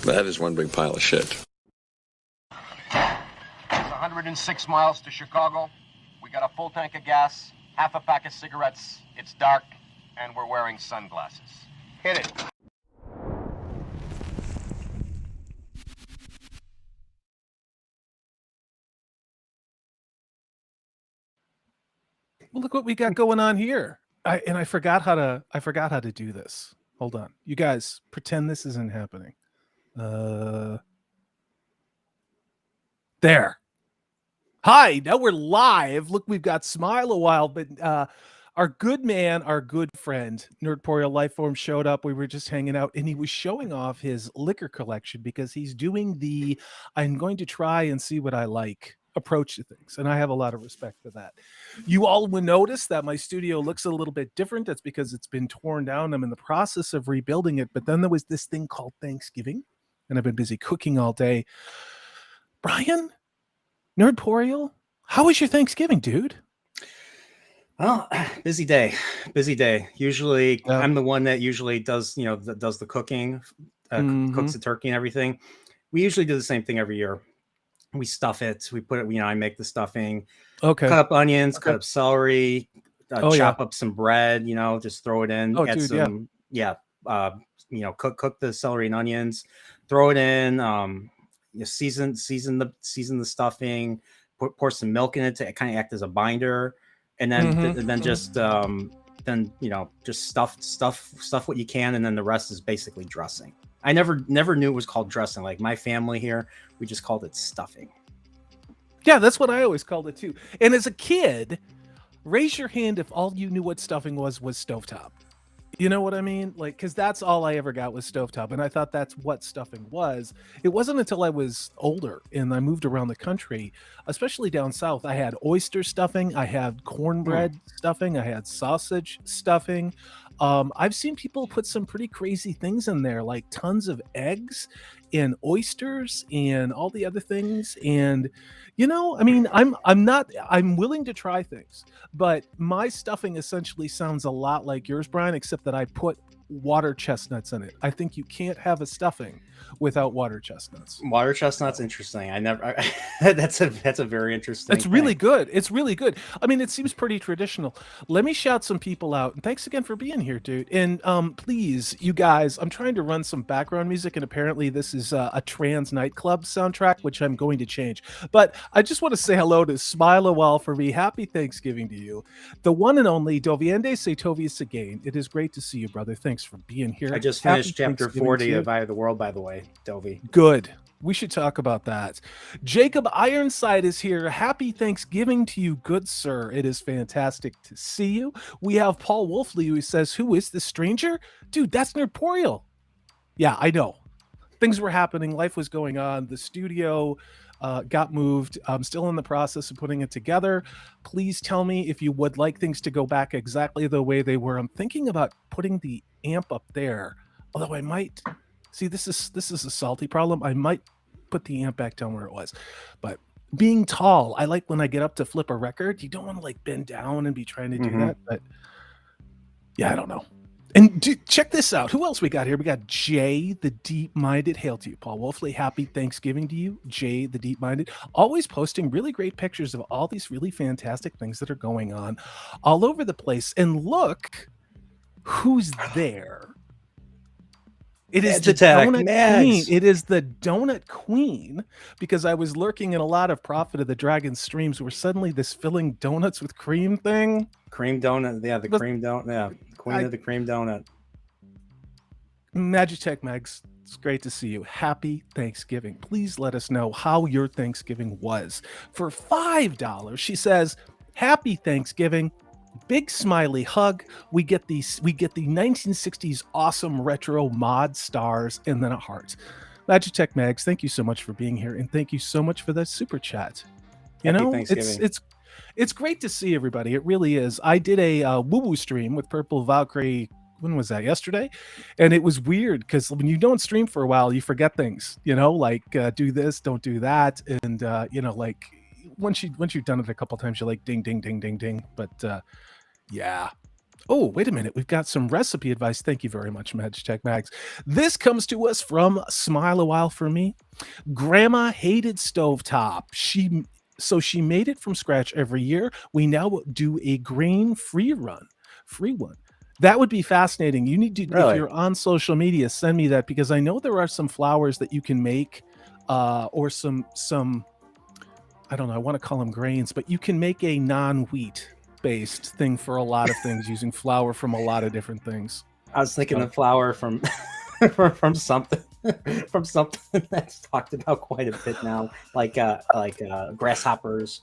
That is one big pile of shit. It's 106 miles to Chicago. We got a full tank of gas, half a pack of cigarettes. It's dark, and we're wearing sunglasses. Hit it. Well, look what we got going on here. I forgot how to do this. Hold on. You guys pretend this isn't happening. There. Hi, now we're live. Look, we've got Smile a while, but our good man, our good friend, Nerdporeal Lifeform showed up. We were just hanging out, and he was showing off his liquor collection because he's doing the I'm going to try and see what I like approach to things, and I have a lot of respect for that. You all will notice that my studio looks a little bit different. That's because it's been torn down. I'm in the process of rebuilding it, but then there was this thing called Thanksgiving, and I've been busy cooking all day. Brian, Nerdporeal, how was your Thanksgiving, dude? Well, busy day. Usually I'm the one that usually does the cooking, cooks the turkey and everything. We usually do the same thing every year. We stuff it. We put it, I make the stuffing. Okay. Cut up onions, cut up celery, chop up some bread, just throw it in. Add some, cook the celery and onions, throw it in, season the stuffing, pour some milk in it to kind of act as a binder. And then just stuff what you can, and then the rest is basically dressing. I never knew it was called dressing. Like my family here, we just called it stuffing. Yeah, that's what I always called it too. And as a kid, raise your hand if all you knew what stuffing was stovetop. You know what I mean? Like, because that's all I ever got was stovetop, and I thought that's what stuffing was. It wasn't until I was older and I moved around the country, especially down south. I had oyster stuffing, I had cornbread stuffing, I had sausage stuffing. I've seen people put some pretty crazy things in there, like tons of eggs and oysters and all the other things. And I mean, I'm willing to try things, but my stuffing essentially sounds a lot like yours, Brian, except that I put water chestnuts in it. I think you can't have a stuffing without water chestnuts. Water chestnuts, interesting. That's a very interesting. It's really good. It's really good. I mean, it seems pretty traditional. Let me shout some people out. And thanks again for being here, dude. And please, you guys, I'm trying to run some background music, and apparently this is a trans nightclub soundtrack, which I'm going to change. But I just want to say hello to Smile a while for me. Happy Thanksgiving to you. The one and only Doviende se Tovius again. It is great to see you, brother. Thanks for being here. I just finished chapter 40 of Eye of the World, by the way, Dovey. Good. We should talk about that. Jacob Ironside is here. Happy Thanksgiving to you, good sir. It is fantastic to see you. We have Paul Wolfley who says, "Who is this stranger?" Dude, that's Nerdporeal. Yeah, I know. Things were happening. Life was going on. The studio got moved. I'm still in the process of putting it together. Please tell me if you would like things to go back exactly the way they were. I'm thinking about putting the amp up there, although I might... See, this is a salty problem. I might put the amp back down where it was. But being tall, I like when I get up to flip a record. You don't want to like bend down and be trying to do that. But yeah, I don't know. And check this out. Who else we got here? We got Jay, the Deep-Minded. Hail to you, Paul Wolfley. Happy Thanksgiving to you, Jay, the Deep-Minded. Always posting really great pictures of all these really fantastic things that are going on all over the place. And look who's there. It is the donut queen. It is the donut queen, because I was lurking in a lot of Prophet of the Dragon streams where suddenly this filling donuts with cream thing. Cream donut. Yeah, the cream donut. Yeah, queen of the cream donut. Magitech Megs, it's great to see you. Happy Thanksgiving. Please let us know how your Thanksgiving was. For $5, she says, "Happy Thanksgiving. Big smiley hug." We get the 1960s awesome retro mod stars and then a heart. Magitech Mags, thank you so much for being here, and thank you so much for that super chat. It's great to see everybody. It really is. I did a woo-woo stream with Purple Valkyrie. When was that? Yesterday? And it was weird because when you don't stream for a while, you forget things, like do this, don't do that. And, like once you've done it a couple times, you're like, ding, ding, ding, ding, ding. But yeah, Oh, wait a minute. We've got some recipe advice. Thank you very much, Magitech Mags. This comes to us from Smile a While for Me. Grandma hated stovetop. She made it from scratch every year. We now do a grain-free free one. That would be fascinating. You need to, if Really? you're on social media, send me that because I know there are some flours that you can make, or some I don't know. I want to call them grains, but you can make a non-wheat based thing for a lot of things using flour from a lot of different things. I was thinking So- the flour from from something from something that's talked about quite a bit now, like grasshoppers.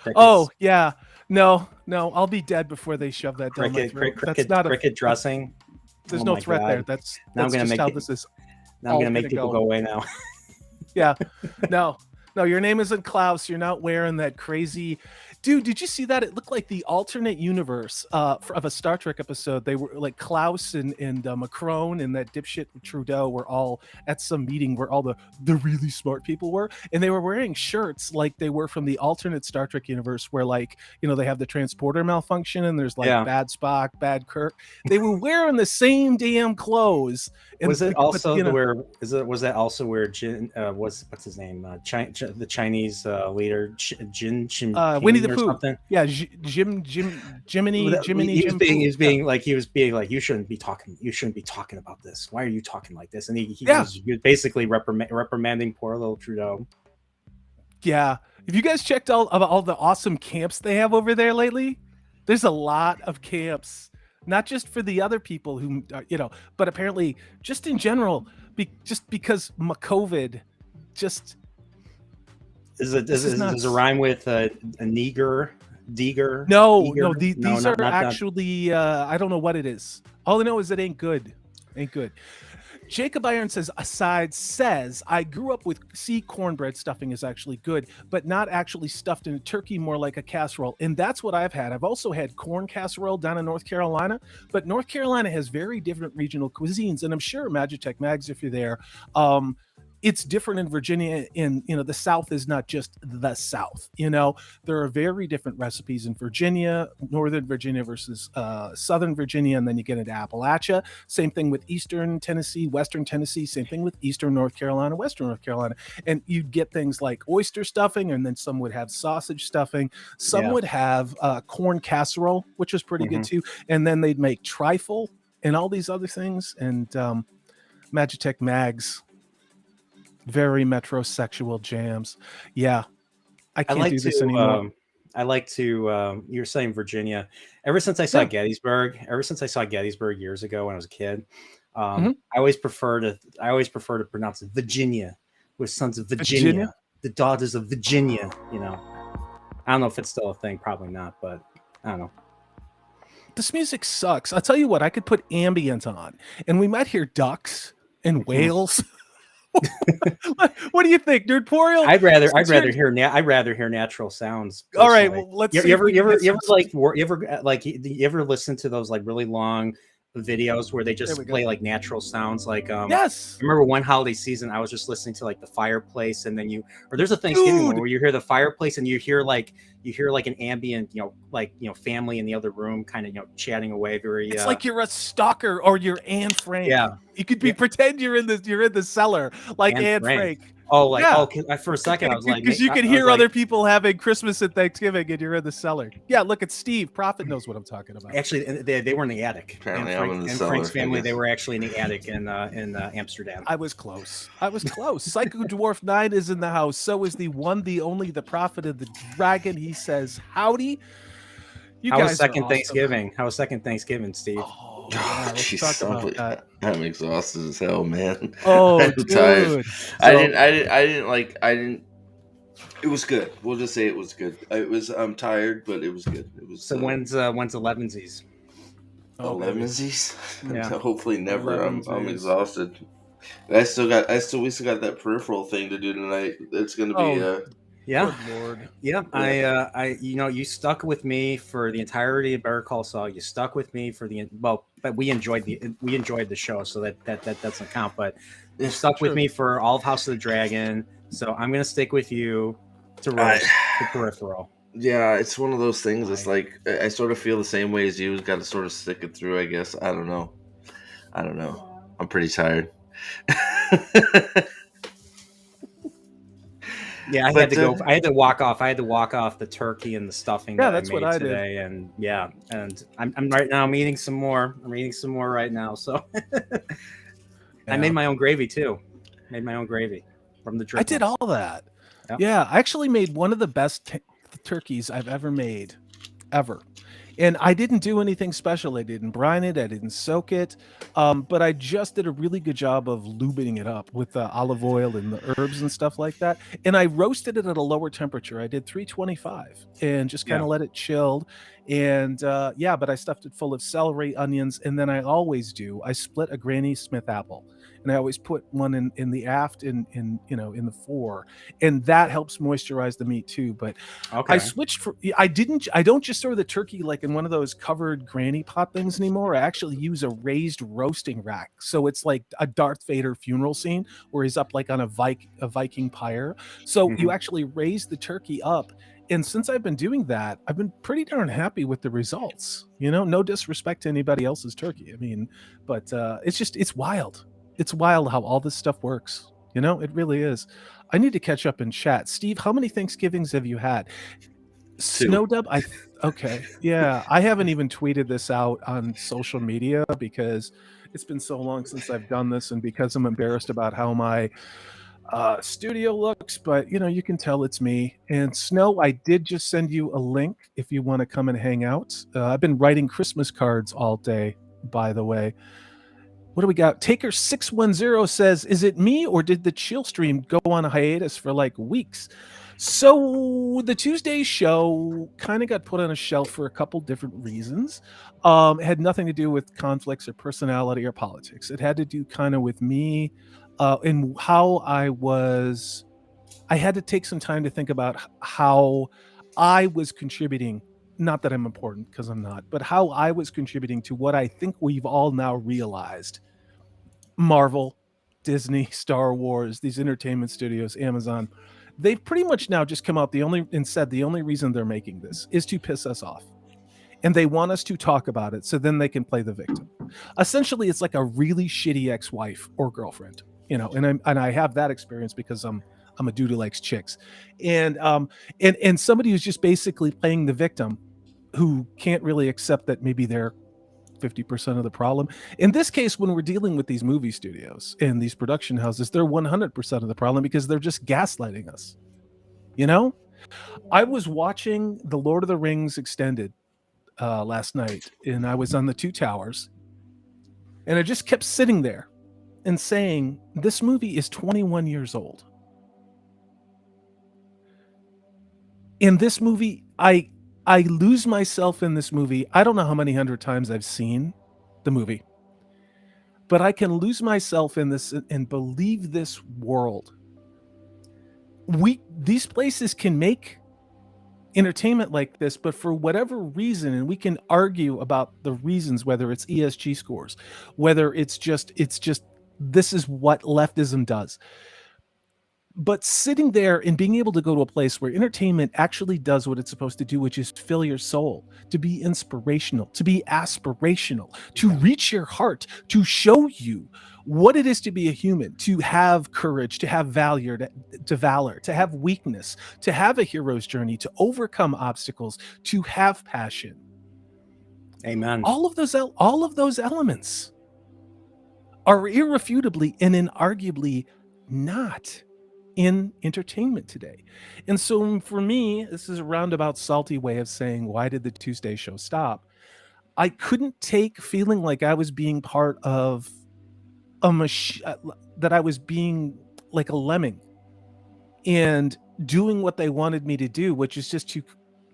Crickets, Oh yeah, no, I'll be dead before they shove that down my throat. That's not cricket dressing. There's Oh no my threat God. there. That's Now I'm gonna just make how it- this is. Now I'm all gonna make gonna people go. go away now. Yeah, no, your name isn't Klaus. You're not wearing that crazy. Dude, did you see that? It looked like the alternate universe of a Star Trek episode. They were like Klaus and Macron and that dipshit Trudeau were all at some meeting where all the really smart people were, and they were wearing shirts like they were from the alternate Star Trek universe, where like they have the transporter malfunction and there's like Yeah. bad Spock, bad Kirk. They were wearing the same damn clothes. And Was it but, also you know, where? Was that also where Jin? What's his name? The Chinese leader Jin Jinping Winnie the or Pooh? something. Yeah, Jiminy. He was being like, you shouldn't be talking about this. Why are you talking like this? And he was basically reprimanding poor little Trudeau. Yeah. Have you guys checked all the awesome camps they have over there lately? There's a lot of camps, not just for the other people who, but apparently just in general, just because COVID, just Does it rhyme with a Neger? Deger? No, Eager? these are actually, I don't know what it is. All I know is it ain't good. Ain't good. Jacob Iron says, I grew up with cornbread stuffing is actually good, but not actually stuffed in a turkey, more like a casserole. And that's what I've had. I've also had corn casserole down in North Carolina, but North Carolina has very different regional cuisines. And I'm sure Magitech Mags, if you're there, it's different in Virginia. In the South is not just the South. There are very different recipes in Virginia, Northern Virginia versus Southern Virginia, and then you get into Appalachia. Same thing with Eastern Tennessee, Western Tennessee. Same thing with Eastern North Carolina, Western North Carolina. And you'd get things like oyster stuffing, and then some would have sausage stuffing. Some would have corn casserole, which was pretty good too. And then they'd make trifle and all these other things. And Magitech Mags. Very metrosexual jams. Yeah. I can't do this anymore. I like to you're saying Virginia. Ever since I saw Gettysburg years ago when I was a kid, I always prefer to pronounce it Virginia. We're sons of Virginia. The daughters of Virginia, I don't know if it's still a thing, probably not, but I don't know. This music sucks. I'll tell you what, I could put ambient on and we might hear ducks and whales. What do you think, Nerdporial? I'd rather hear natural sounds. Personally. All right, well, let's. You ever listen to those like really long videos where they just play like natural sounds? Like yes. I remember one holiday season I was just listening to like the fireplace, and then there's a Thanksgiving one where you hear the fireplace and you hear like an ambient, family in the other room kind of chatting away. It's like you're a stalker or you're Anne Frank. Yeah. You could pretend you're in the cellar like Anne Frank. Oh, for a second I was like, because you can hear other people having Christmas and Thanksgiving, and you're in the cellar. Yeah, look at Steve. Prophet knows what I'm talking about. Actually, they were in the attic. Apparently, I'm in the cellar. Frank's family, they were actually in the attic in Amsterdam. I was close. Psycho Dwarf 9 is in the house. So is the one, the only, the Prophet of the Dragon. He says, "Howdy." How was second Thanksgiving? How was second Thanksgiving, Steve? Oh, yeah, let's talk about that. I'm exhausted as hell, man. Oh, I'm dude. tired. I didn't. It was good. We'll just say it was good. I'm tired, but it was good. It was. So when's Elevensies? Elevensies? Yeah. Hopefully never. I'm exhausted. And we still got that peripheral thing to do tonight. It's gonna be Yeah. Good Lord. Yeah. You stuck with me for the entirety of Better Call Saul. You stuck with me but we enjoyed the show, so that doesn't count. But you stuck with me for all of House of the Dragon, so I'm gonna stick with you to roast the peripheral. Yeah, it's one of those things. It's like I sort of feel the same way as you. Got to sort of stick it through, I guess. I don't know. I'm pretty tired. Yeah, I had to go. I had to walk off. I had to walk off the turkey and the stuffing that I made today, and and I'm right now. I'm eating some more. I'm eating some more right now. So I made my own gravy too. Made my own gravy from the drip. I did all that. Yeah, I actually made one of the best turkeys I've ever made, ever. And I didn't do anything special. I didn't brine it. I didn't soak it. But I just did a really good job of lubing it up with the olive oil and the herbs and stuff like that. And I roasted it at a lower temperature. I did 325 and just kind of let it chill. And but I stuffed it full of celery, onions. And then I always I split a Granny Smith apple. And I always put one in the aft in the fore, and that helps moisturize the meat too. But I switched I don't just throw the turkey like in one of those covered granny pot things anymore. I actually use a raised roasting rack, so it's like a Darth Vader funeral scene where he's up like on a Viking pyre. So you actually raise the turkey up. And since I've been doing that, I've been pretty darn happy with the results. No disrespect to anybody else's turkey. I mean, but it's wild. It's wild how all this stuff works. It really is. I need to catch up in chat. Steve, how many Thanksgivings have you had? Snowdub? Okay. Yeah. I haven't even tweeted this out on social media because it's been so long since I've done this and because I'm embarrassed about how my studio looks, but you can tell it's me. And Snow, I did just send you a link if you want to come and hang out. I've been writing Christmas cards all day, by the way. What do we got? Taker610 says, is it me or did the Chillstream go on a hiatus for like weeks? So the Tuesday show kind of got put on a shelf for a couple different reasons. It had nothing to do with conflicts or personality or politics. It had to do kind of with me and how I had to take some time to think about how I was contributing. Not that I'm important, because I'm not, but how I was contributing to what I think we've all now realized. Marvel, Disney, Star Wars, these entertainment studios, Amazon, they've pretty much now just come out the only reason they're making this is to piss us off. And they want us to talk about it so then they can play the victim. Essentially, it's like a really shitty ex-wife or girlfriend, and I have that experience because I'm a dude who likes chicks. And somebody who's just basically playing the victim who can't really accept that maybe they're 50% of the problem. In this case, when we're dealing with these movie studios and these production houses, they're 100% of the problem because they're just gaslighting us. I was watching The Lord of the Rings Extended last night, and I was on the Two Towers, and I just kept sitting there and saying, this movie is 21 years old. In this movie, I lose myself in this movie. I don't know how many hundred times I've seen the movie, but I can lose myself in this and believe this world. These places can make entertainment like this, but for whatever reason, and we can argue about the reasons, whether it's ESG scores, whether it's just this is what leftism does. But sitting there and being able to go to a place where entertainment actually does what it's supposed to do, which is fill your soul, to be inspirational, to be aspirational, to reach your heart, to show you what it is to be a human, to have courage, to have valor, to have weakness, to have a hero's journey, to overcome obstacles, to have passion. Amen. All of those elements are irrefutably and inarguably not in entertainment today. And so for me, this is a roundabout salty way of saying, why did the Tuesday show stop? I couldn't take feeling like I was being part of a machine, that I was being like a lemming and doing what they wanted me to do, which is just to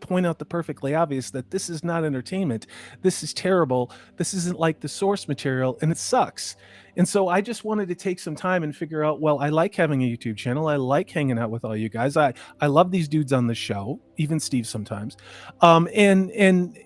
point out the perfectly obvious that this is not entertainment. This is terrible. This isn't like the source material, and it sucks. And so I just wanted to take some time and figure out, well, I like having a YouTube channel. I like hanging out with all you guys. I love these dudes on the show, even Steve sometimes. And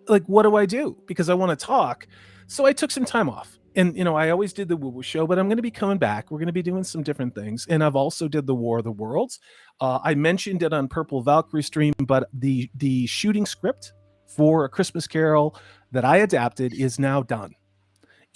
like, what do I do? Because I want to talk. So I took some time off. and I always did the Woo Woo Show, but I'm going to be coming back. We're going to be doing some different things, and I've also did the War of the Worlds. I mentioned it on Purple Valkyrie stream, but the shooting script for A Christmas Carol that I adapted is now done.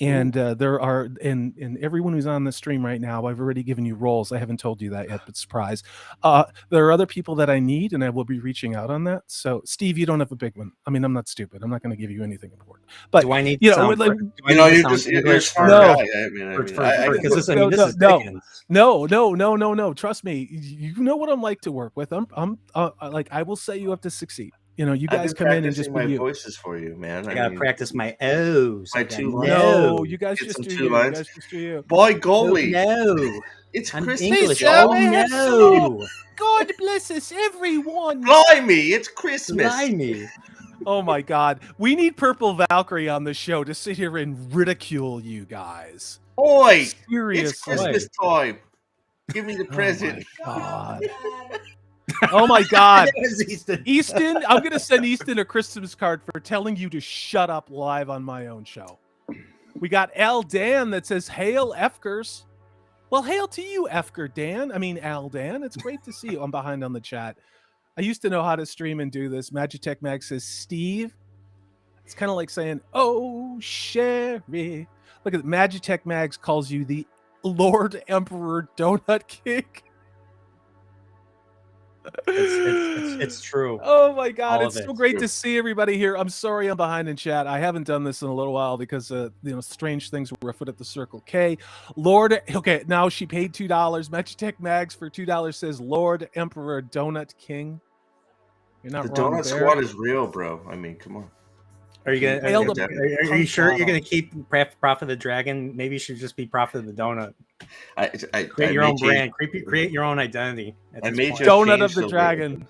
And there are, and everyone who's on the stream right now, I've already given you roles. I haven't told you that yet, but surprise. There are other people that I need, and I will be reaching out on that. So, Steve, you don't have a big one. I mean, I'm not stupid. I'm not going to give you anything important. But do I need you to know, sound? like, Do I need to you're sound you're a English smart No. guy. I mean, because this is no. Dickens. No. Trust me. You know what I'm like to work with. I'm like, I will set you up to succeed. You guys come in and just be my you. voices for you, man. I gotta practice my O's. my I got two lines. No, you guys Get just some do 2 you. lines. You guys just do you. Boy, goalie. No, It's I'm Christmas. English. y'all. Oh May have no, God bless us, everyone. Blimey, it's Christmas. Blimey. Oh my God. We need Purple Valkyrie on the show to sit here and ridicule you guys. Boy, Seriously. it's Christmas time. Give me the present. Oh my God. Oh my God. That was Easton. Easton, I'm going to send Easton a Christmas card for telling you to shut up live on my own show. We got Al Dan that says, "Hail Efkers." Well, hail to you, Efker Dan. I mean, Al Dan. It's great to see you. I'm behind on the chat. I used to know how to stream and do this. Magitech Mag says, "Steve." It's kind of like saying, "Oh, Sherry." Look at Magitech Mags calls you the Lord Emperor Donut King. It's true. Oh my God, All it's of so it. great True. to see everybody here. I'm sorry I'm behind in chat. I haven't done this in a little while because strange things were afoot at the Circle K. Lord, okay, now she paid $2. Magitech Mags for $2 says Lord Emperor Donut King. You're not The wrong donut there. squad is real, bro. I mean, come on. Are you gonna? Hail the Are you sure you're gonna keep Prophet of the Dragon? Maybe you should just be Prophet of the Donut. Create your own brand. Create your own identity. I made point. you Donut of change the the Dragon.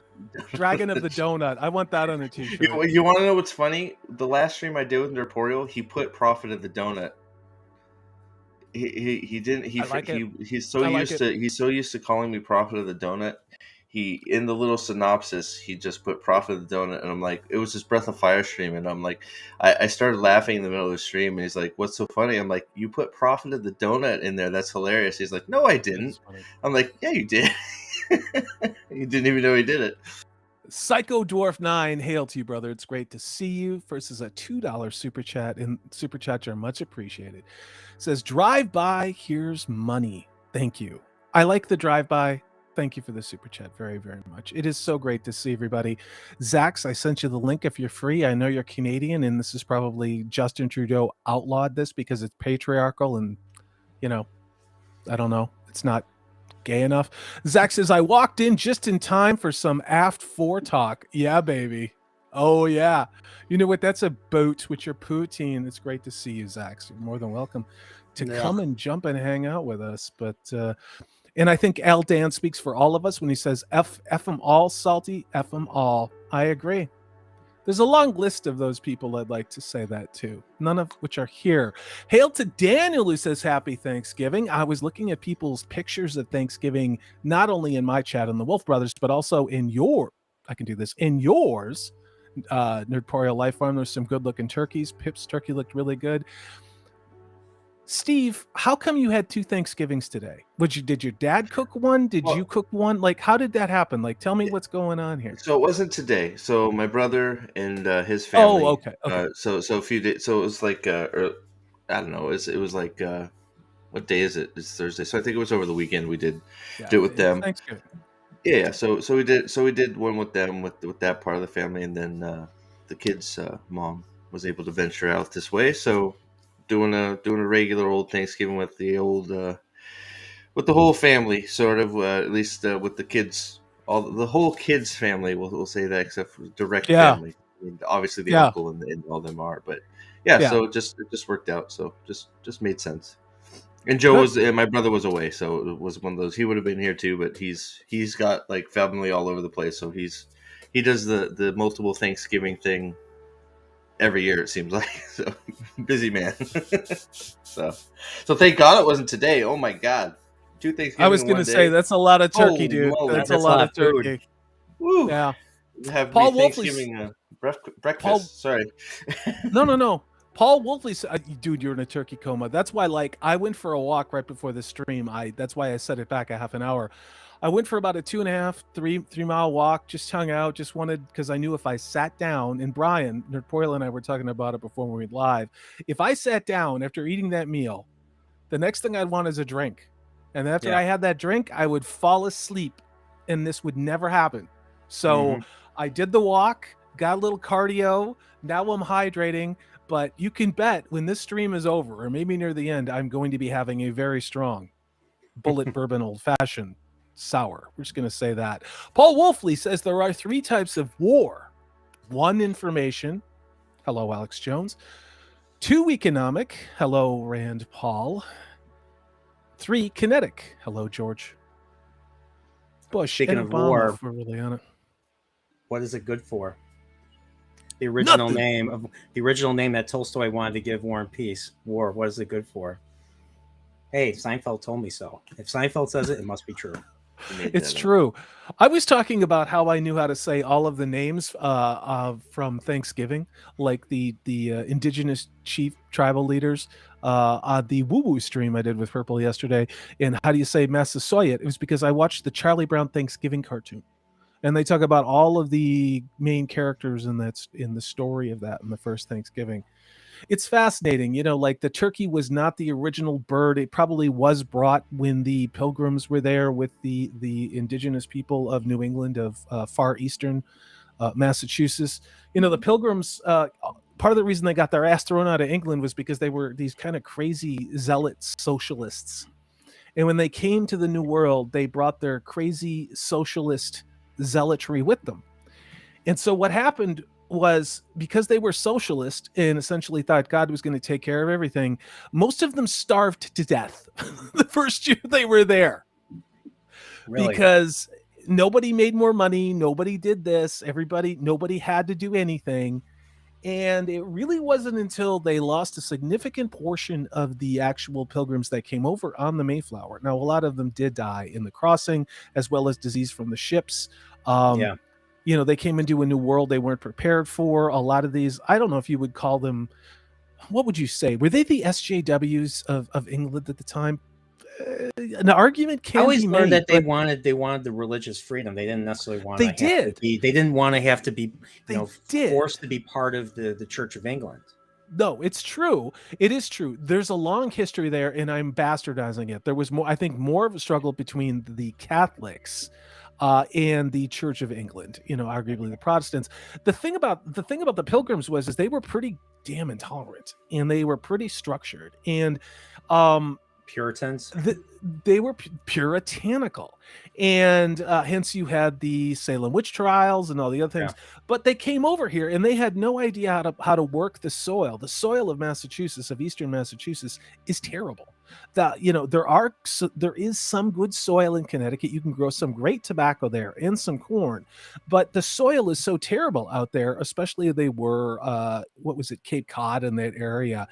Dragon of the Donut. I want that on a t-shirt. You want to know what's funny? The last stream I did with Nerporial, he put Prophet of the Donut. He didn't. I like it. He's so I like used to he's so used to calling me Prophet of the Donut. He in the little synopsis he just put Prophet of the Donut, and I'm like, it was his Breath of Fire stream, and I'm like, I started laughing in the middle of the stream, and he's like, "What's so funny?" I'm like, "You put Prophet of the Donut in there. That's hilarious." He's like, "No, I didn't." I'm like, "Yeah, you did." You didn't even know he did it. Psycho Dwarf 9, hail to you, brother. It's great to see you. First is a $2 super chat, and super chats are much appreciated. Says, "Drive by, here's money." Thank you. I like the drive by. Thank you for the super chat very, very much. It is so great to see everybody. Zax, I sent you the link if you're free. I know you're Canadian, and this is probably Justin Trudeau outlawed this because it's patriarchal, and I don't know. It's not gay enough. Zach says, "I walked in just in time for some aft 4 talk." Yeah, baby. Oh, yeah. You know what? That's a boat with your poutine. It's great to see you, Zach. So you're more than welcome to come and jump and hang out with us. But, and I think Al Dan speaks for all of us when he says, F them all, Salty, F them all. I agree. There's a long list of those people I'd like to say that to, none of which are here. Hail to Daniel, who says Happy Thanksgiving. I was looking at people's pictures of Thanksgiving, not only in my chat on the Wolf Brothers, but also in yours, Nerdporial Life Farm. There's some good looking turkeys. Pip's turkey looked really good. Steve, how come you had 2 Thanksgivings today? Did your dad cook one? Did you cook one? Like, how did that happen? Like, tell me what's going on here. So it wasn't today. So my brother and his family. Oh, okay. So a few days. So it was like, I don't know. It was like, what day is it? It's Thursday. So I think it was over the weekend. We did do it with them. Thanksgiving. Yeah. So we did one with them with that part of the family, and then the kids' mom was able to venture out this way. So doing a regular old Thanksgiving with the old with the whole family, sort of, at least with the kids, the whole kids family. We'll say that, except for direct family. I mean, obviously the uncle and all them are, but so it just worked out. So just made sense. And Joe my brother was away, so it was one of those. He would have been here too, but he's got like family all over the place, so he does the multiple Thanksgiving thing every year, it seems like. So busy man. so thank God it wasn't today. Oh my God, 2 Thanksgiving. I was going to say that's a lot of turkey, dude. That's a lot of turkey. Woo. Yeah. Have Paul Thanksgiving breakfast. Sorry. No. Paul Wolfley said, dude, you're in a turkey coma. That's why, like, I went for a walk right before the stream. That's why I set it back a half an hour. I went for about a 2.5, 3 mile walk, just hung out, just wanted, because I knew if I sat down, and Brian, Nerdpoil and I were talking about it before we went live. If I sat down after eating that meal, the next thing I'd want is a drink. And after I had that drink, I would fall asleep, and this would never happen. So I did the walk, got a little cardio. Now I'm hydrating. But you can bet when this stream is over, or maybe near the end, I'm going to be having a very strong bullet bourbon old fashioned sour. We're just going to say that. Paul Wolfley says there are 3 types of war. 1, information. Hello, Alex Jones. 2, economic. Hello, Rand Paul. 3, kinetic. Hello, George Bush. Speaking and of Obama, war, if we're really on it. What is it good for? The original name that Tolstoy wanted to give War and Peace. War. What is it good for? Hey, Seinfeld told me so. If Seinfeld says it, it must be true. It's true. I was talking about how I knew how to say all of the names from Thanksgiving, like the indigenous chief tribal leaders on the Woo Woo stream I did with Purple yesterday. And how do you say Massasoit? It was because I watched the Charlie Brown Thanksgiving cartoon. And they talk about all of the main characters in the story of that in the first Thanksgiving. It's fascinating, like the turkey was not the original bird. It probably was brought when the Pilgrims were there with the indigenous people of New England, of far eastern Massachusetts. The Pilgrims, part of the reason they got their ass thrown out of England was because they were these kind of crazy zealot socialists. And when they came to the New World, they brought their crazy socialist zealotry with them. And so what happened was, because they were socialist and essentially thought God was going to take care of everything, most of them starved to death the first year they were there. Really? Because nobody made more money, nobody did this, nobody had to do anything. And it really wasn't until they lost a significant portion of the actual Pilgrims that came over on the Mayflower. Now, a lot of them did die in the crossing, as well as disease from the ships. They came into a new world they weren't prepared for. A lot of these, I don't know if you would call them, what would you say? Were they the SJWs of England at the time? An argument can be made. I always learned that they wanted the religious freedom. They didn't necessarily want to. They didn't want to have to be, forced to be part of the Church of England. No, it's true. It is true. There's a long history there, and I'm bastardizing it. There was more of a struggle between the Catholics and the Church of England, arguably the Protestants. The thing about the Pilgrims was they were pretty damn intolerant, and they were pretty structured, and Puritans. They were puritanical, and hence you had the Salem witch trials and all the other things. Yeah. But they came over here and they had no idea how to work the soil. The soil of Massachusetts, of eastern Massachusetts, is terrible. There is some good soil in Connecticut. You can grow some great tobacco there and some corn, but the soil is so terrible out there, especially they were Cape Cod in that area.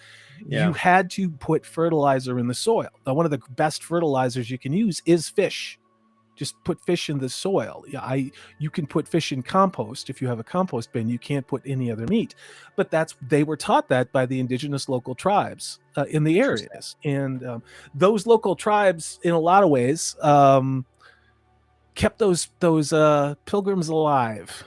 Yeah. You had to put fertilizer in the soil. Now, one of the best fertilizers you can use is fish. Just put fish in the soil. You can put fish in compost. If you have a compost bin, you can't put any other meat. But they were taught that by the indigenous local tribes in the areas. And those local tribes, in a lot of ways, kept those pilgrims alive.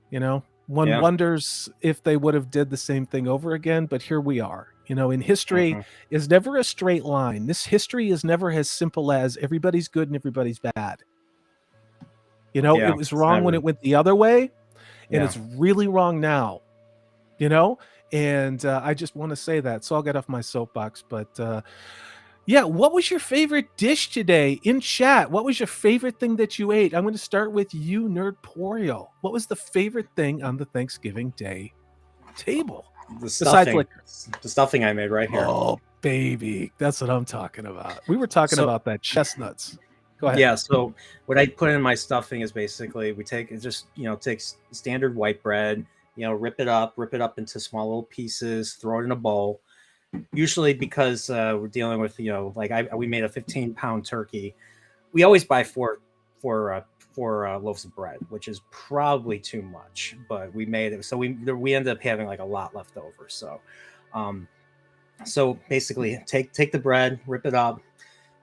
One wonders if they would have did the same thing over again, but here we are. In history is never a straight line. This history is never as simple as everybody's good and everybody's bad. It was wrong when it went the other way, and it's really wrong now. And I just want to say that. So I'll get off my soapbox. But what was your favorite dish today in chat? What was your favorite thing that you ate? I'm going to start with you, Nerdporio. What was the favorite thing on the Thanksgiving Day table? The stuffing I made right here. Oh, baby. That's what I'm talking about. We were talking about that chestnuts. Go ahead. Yeah. So what I put in my stuffing is basically we take standard white bread, rip it up into small little pieces, throw it in a bowl. Usually because we're dealing with, we made a 15-pound turkey. We always buy four loaves of bread, which is probably too much, but we made it. So we ended up having a lot left over. So So basically, take the bread, rip it up.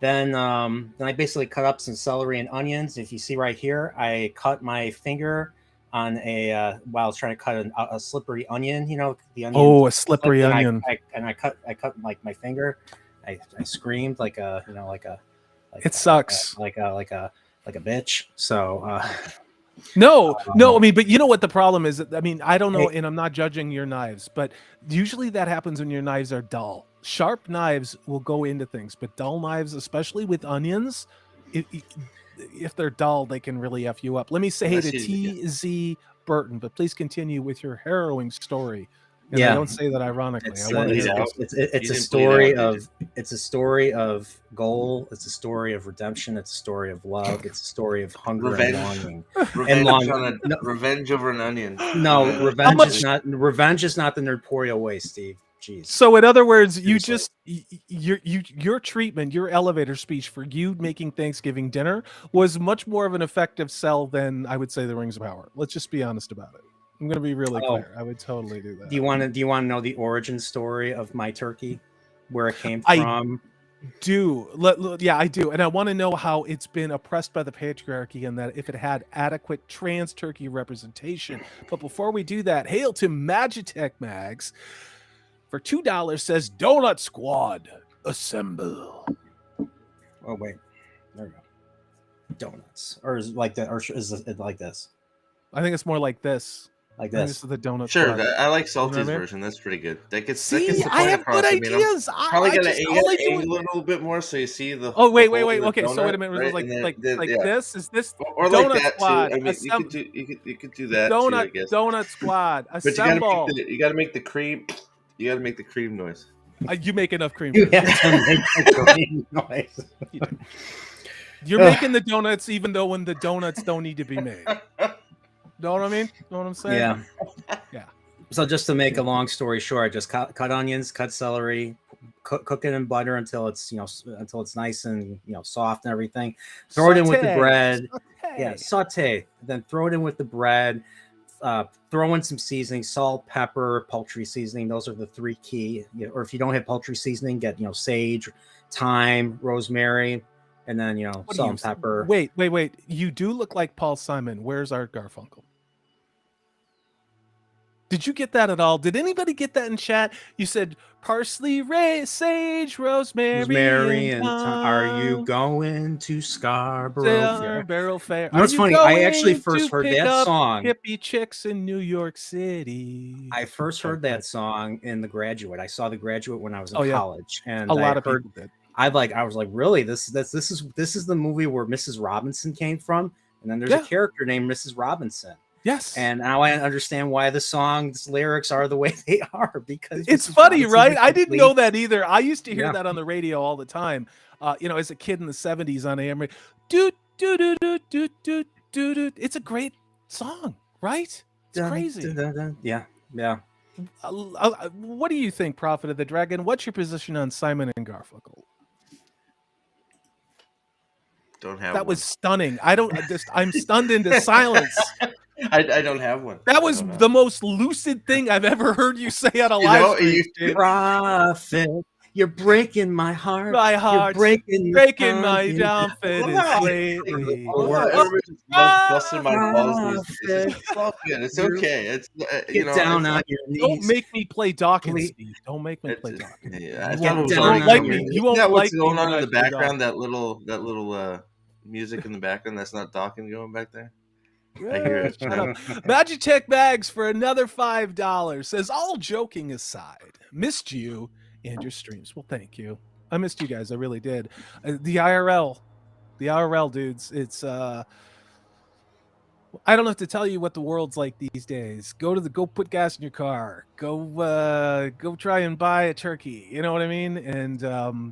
Then I basically cut up some celery and onions. If you see right here, I cut my finger on a while I was trying to cut a slippery onion. You know, the onion. Oh, a slippery onion. I cut like my finger. I screamed like a it sucks like a bitch. So no, I mean, but you know what the problem is? I mean, I don't know, and I'm not judging your knives, but usually that happens when your knives are dull. Sharp knives will go into things, but dull knives, especially with onions, if they're dull, they can really F you up. Let me say hey to TZ Burton, but please continue with your harrowing story. And I don't say that ironically. It's a story of goal. It's a story of redemption. It's a story of love. It's a story of hunger revenge. and longing. Revenge over an onion. No, revenge is not the Nerdporio way, Steve. Jeez. So in other words, your treatment, your elevator speech for you making Thanksgiving dinner was much more of an effective sell than I would say the Rings of Power. Let's just be honest about it. I'm going to be really clear. I would totally do that. Do you want to know the origin story of my turkey, where it came from? Yeah, I do. And I want to know how it's been oppressed by the patriarchy and that if it had adequate trans turkey representation. But before we do that, hail to Magitech Mags for $2 says Donut Squad assemble. Oh wait, there we go. Donuts, or is it like that, or is it like this? I think it's more like this. Like this. This is the donut. Sure, I like Salty's version. That's pretty good. That gets the point I have across. good ideas. Probably gotta angle it a little bit more so you see the. Oh wait. Okay, donut, so wait a minute. Right? Like this? Is this or Donut like that Squad? Too. I mean, you could do that Donut, too, I guess. Donut Squad. Assemble. But you gotta make the cream. You gotta make the cream noise. You make enough cream. You have to make the cream noise. You're making the donuts even though when the donuts don't need to be made. Know what I mean? Know what I'm saying? Yeah. So just to make a long story short, I just cut onions, cut celery, cook it in butter until it's nice and soft and everything. Throw it in with the bread. Saute. Then throw it in with the bread. Throw in some seasoning: salt, pepper, poultry seasoning. Those are the three key. Or if you don't have poultry seasoning, get sage, thyme, rosemary. And then, salt and pepper. Wait. You do look like Paul Simon. Where's Art Garfunkel? Did you get that at all? Did anybody get that in chat? You said parsley, sage, rosemary, and are you going to Scarborough Fair? You know, it's funny. I actually first heard that song. Hippie chicks in New York City. I first heard that song in The Graduate. I saw The Graduate when I was in college, and a lot of people did. I was like, really? This is the movie where Mrs. Robinson came from, and then there's a character named Mrs. Robinson. Yes, and now I understand why the song's lyrics are the way they are, because it's funny, right? I didn't know that either. I used to hear that on the radio all the time. As a kid in the 70s on AM. Do do do do do do do. It's a great song, right? It's crazy. Yeah. What do you think, Prophet of the Dragon? What's your position on Simon and Garfunkel? Don't have that one. Was stunning. I'm stunned into silence. I don't have one. That was the most lucid thing I've ever heard you say on a live stream. Prophet, you're breaking my heart. You're breaking my confidence lately. Busting my balls. It's all good. It's okay. It's get down on your knees. Don't make me play Dawkins, Steve. Don't make me play Dawkins. Yeah, you won't like me. You won't like what's going on in the background? That little music in the background. That's not Dawkins going back there. I hear it. Magitech Bags for another $5 says, all joking aside, missed you and your streams. Well, thank you. I missed you guys. I really did. The IRL dudes. It's I don't have to tell you what the world's like these days. Go put gas in your car. Go try and buy a turkey. You know what I mean? And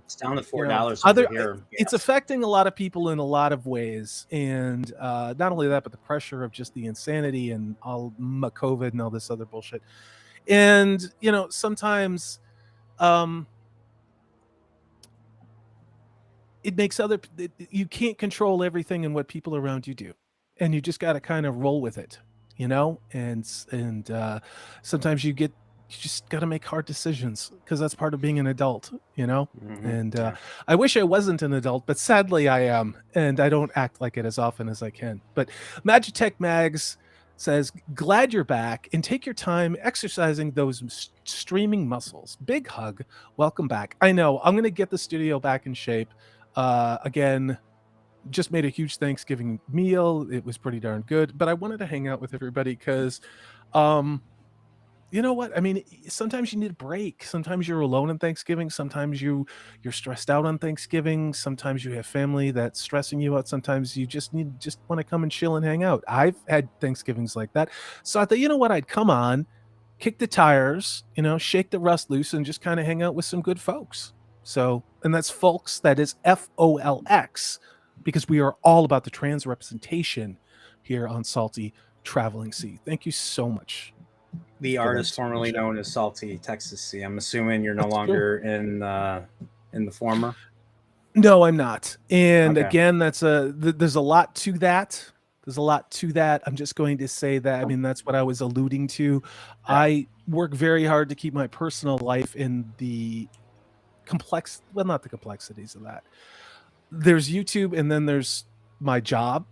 it's down to $4 here. It's affecting a lot of people in a lot of ways. And not only that, but the pressure of just the insanity and all COVID and all this other bullshit. And sometimes it makes you can't control everything and what people around you do. And you just got to kind of roll with it, and sometimes you get just got to make hard decisions because that's part of being an adult, you know? Mm-hmm. And Yeah. I wish I wasn't an adult, but sadly I am. And I don't act like it as often as I can. But Magitech Mags says, glad you're back and take your time exercising those streaming muscles. Big hug. Welcome back. I know I'm going to get the studio back in shape. Again, just made a huge Thanksgiving meal. It was pretty darn good, but I wanted to hang out with everybody because, you know what? I mean, sometimes you need a break. Sometimes you're alone on Thanksgiving. Sometimes you're stressed out on Thanksgiving. Sometimes you have family that's stressing you out. Sometimes you just want to come and chill and hang out. I've had Thanksgivings like that. So I thought, you know what? I'd come on, kick the tires, shake the rust loose and just kind of hang out with some good folks. So, and that's folks, that is FOLX, because we are all about the trans representation here on Salty Traveling Sea. Thank you so much. The artist formerly known as Salty Texas Sea. I'm assuming you're no That's longer in the former. No, I'm not. And Okay. again, there's a lot to that. There's a lot to that. I'm just going to say that. I mean, that's what I was alluding to. Yeah. I work very hard to keep my personal life in the not the complexities of that. There's YouTube, and then there's my job,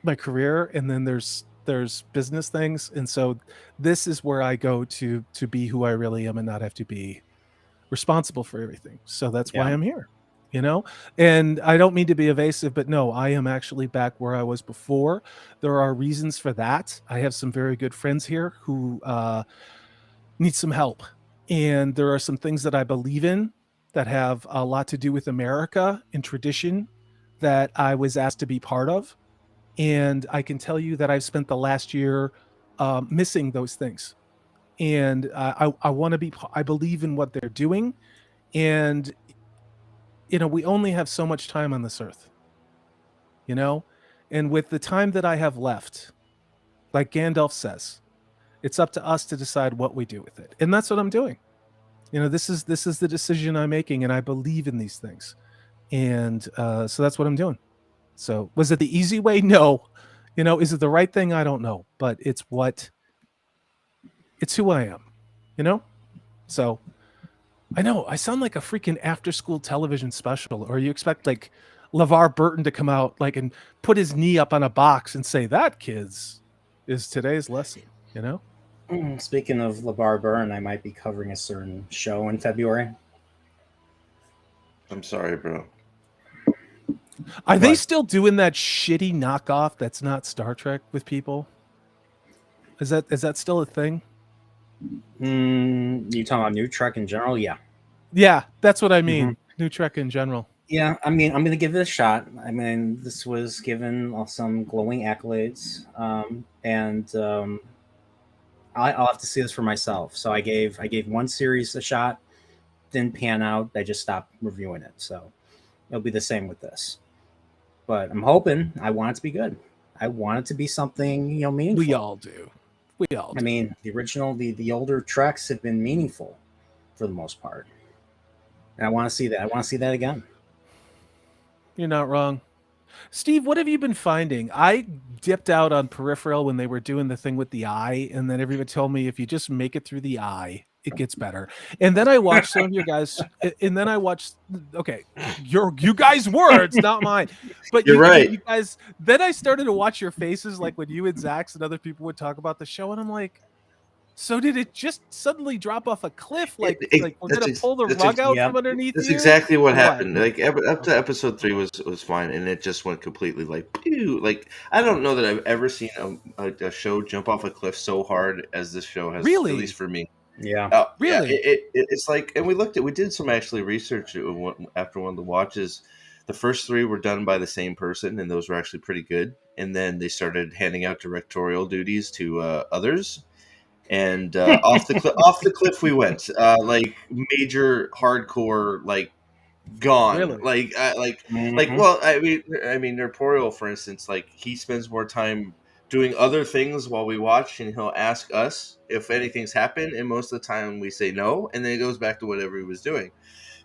my career, and then there's business things. And so this is where I go to be who I really am and not have to be responsible for everything. So that's why I'm here, and I don't mean to be evasive, but no, I am actually back where I was before. There are reasons for that. I have some very good friends here who need some help. And there are some things that I believe in that have a lot to do with America and tradition that I was asked to be part of. And I can tell you that I've spent the last year missing those things. And I want to be, I believe in what they're doing. And, we only have so much time on this earth, and with the time that I have left, like Gandalf says, it's up to us to decide what we do with it. And that's what I'm doing. This is the decision I'm making, and I believe in these things. And so that's what I'm doing. So was it the easy way? No. Is it the right thing? I don't know. But it's who I am, So I know I sound like a freaking after school television special, or you expect like LeVar Burton to come out and put his knee up on a box and say, that, kids, is today's lesson, Speaking of LeVar Burton, I might be covering a certain show in February. I'm sorry, bro. Are they still doing that shitty knockoff that's not Star Trek with people? Is that still a thing? You talking about New Trek in general? Yeah. Yeah, that's what I mean. Mm-hmm. New Trek in general. Yeah, I mean, I'm going to give it a shot. I mean, this was given some glowing accolades, and I'll have to see this for myself. So I gave one series a shot, didn't pan out. I just stopped reviewing it. So it'll be the same with this. But I'm hoping. I want it to be good. I want it to be something meaningful. We all do. I mean, the original, the older Treks have been meaningful for the most part, and I want to see that. I want to see that again. You're not wrong. Steve, what have you been finding? I dipped out on Peripheral when they were doing the thing with the eye, and then everybody told me if you just make it through the eye, it gets better. And then I watched some of your guys, and then I watched. Okay, you guys' words, not mine. But you're right. You guys. Then I started to watch your faces, like when you and Zax and other people would talk about the show, and I'm like, so did it just suddenly drop off a cliff? Like we're gonna pull the rug out from underneath you? That's exactly what happened. Like up to episode 3 was fine, and it just went completely pew. Like I don't know that I've ever seen a show jump off a cliff so hard as this show has. Really? At least for me. Yeah. Really? Yeah, it's like, and we did some actually research after one of the watches. The first 3 were done by the same person, and those were actually pretty good. And then they started handing out directorial duties to others. And off the cliff we went, like major hardcore, like gone, really? Well, I mean, Nerporeal, for instance, like he spends more time doing other things while we watch, and he'll ask us if anything's happened, and most of the time we say no, and then it goes back to whatever he was doing,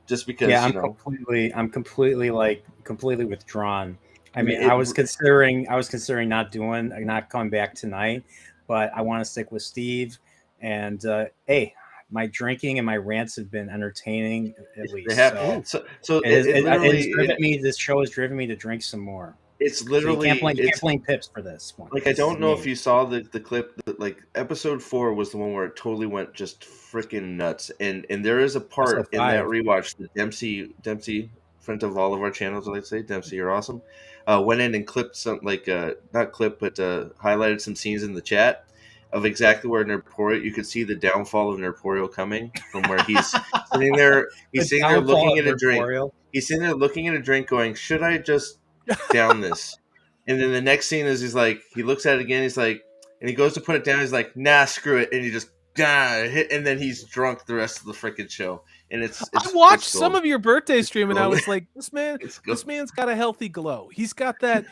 just because. Yeah, I'm completely withdrawn. I mean, I was considering not coming back tonight. But I want to stick with Steve. And hey, my drinking and my rants have been entertaining at They least. have so It literally has driven me. This show has driven me to drink some more. it's So you literally can't blame Pips for this one. like I This is don't know if me. you saw the clip that, like episode 4 was the one where it totally went just freaking nuts, and there is a part Episode in that 5. rewatch that Dempsey, friend of all of our channels, I'd say Dempsey, you're awesome. Went in and clipped some not clip but highlighted some scenes in the chat of exactly where Nerporio, you could see the downfall of Nerporio coming from where he's sitting there. He's sitting there looking at a drink. He's sitting there looking at a drink, going, "Should I just down this?" And then the next scene is he looks at it again. He's like, and he goes to put it down. He's like, "Nah, screw it," and he just hit, and then he's drunk the rest of the freaking show. And I watched some of your birthday stream, and I was like, this man's got a healthy glow. He's got that.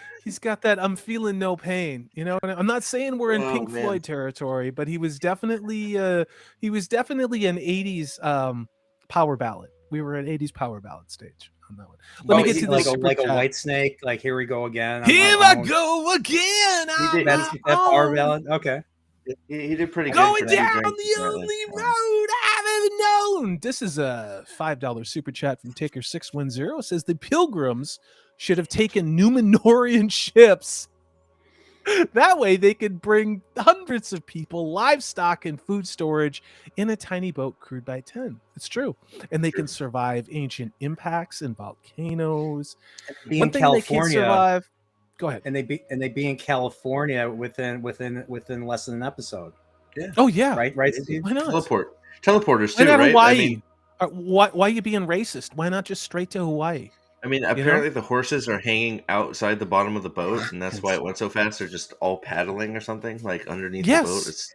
I'm feeling no pain. You know, and I'm not saying we're in Pink Floyd territory, but he was definitely an '80s power ballad. We were at '80s power ballad stage on that one. Let me get to this like a White Snake. Like, here we go again. Here I go again. That's that power ballad. Okay. He did pretty good. Going down the only road I've ever known. This is a $5 super chat from Taker610. It says the Pilgrims should have taken Numenorian ships. That way they could bring hundreds of people, livestock, and food storage in a tiny boat crewed by 10. It's true. And they can survive ancient impacts and volcanoes. One thing California, they can't survive. Go ahead. And they be in California within less than an episode. Yeah. Oh yeah. Right. Why not? Teleporters too, why not right? Hawaii? I mean, why are you being racist? Why not just straight to Hawaii? I mean, apparently the horses are hanging outside the bottom of the boat, and that's why it went so fast. They're just all paddling or something, like underneath the boat. It's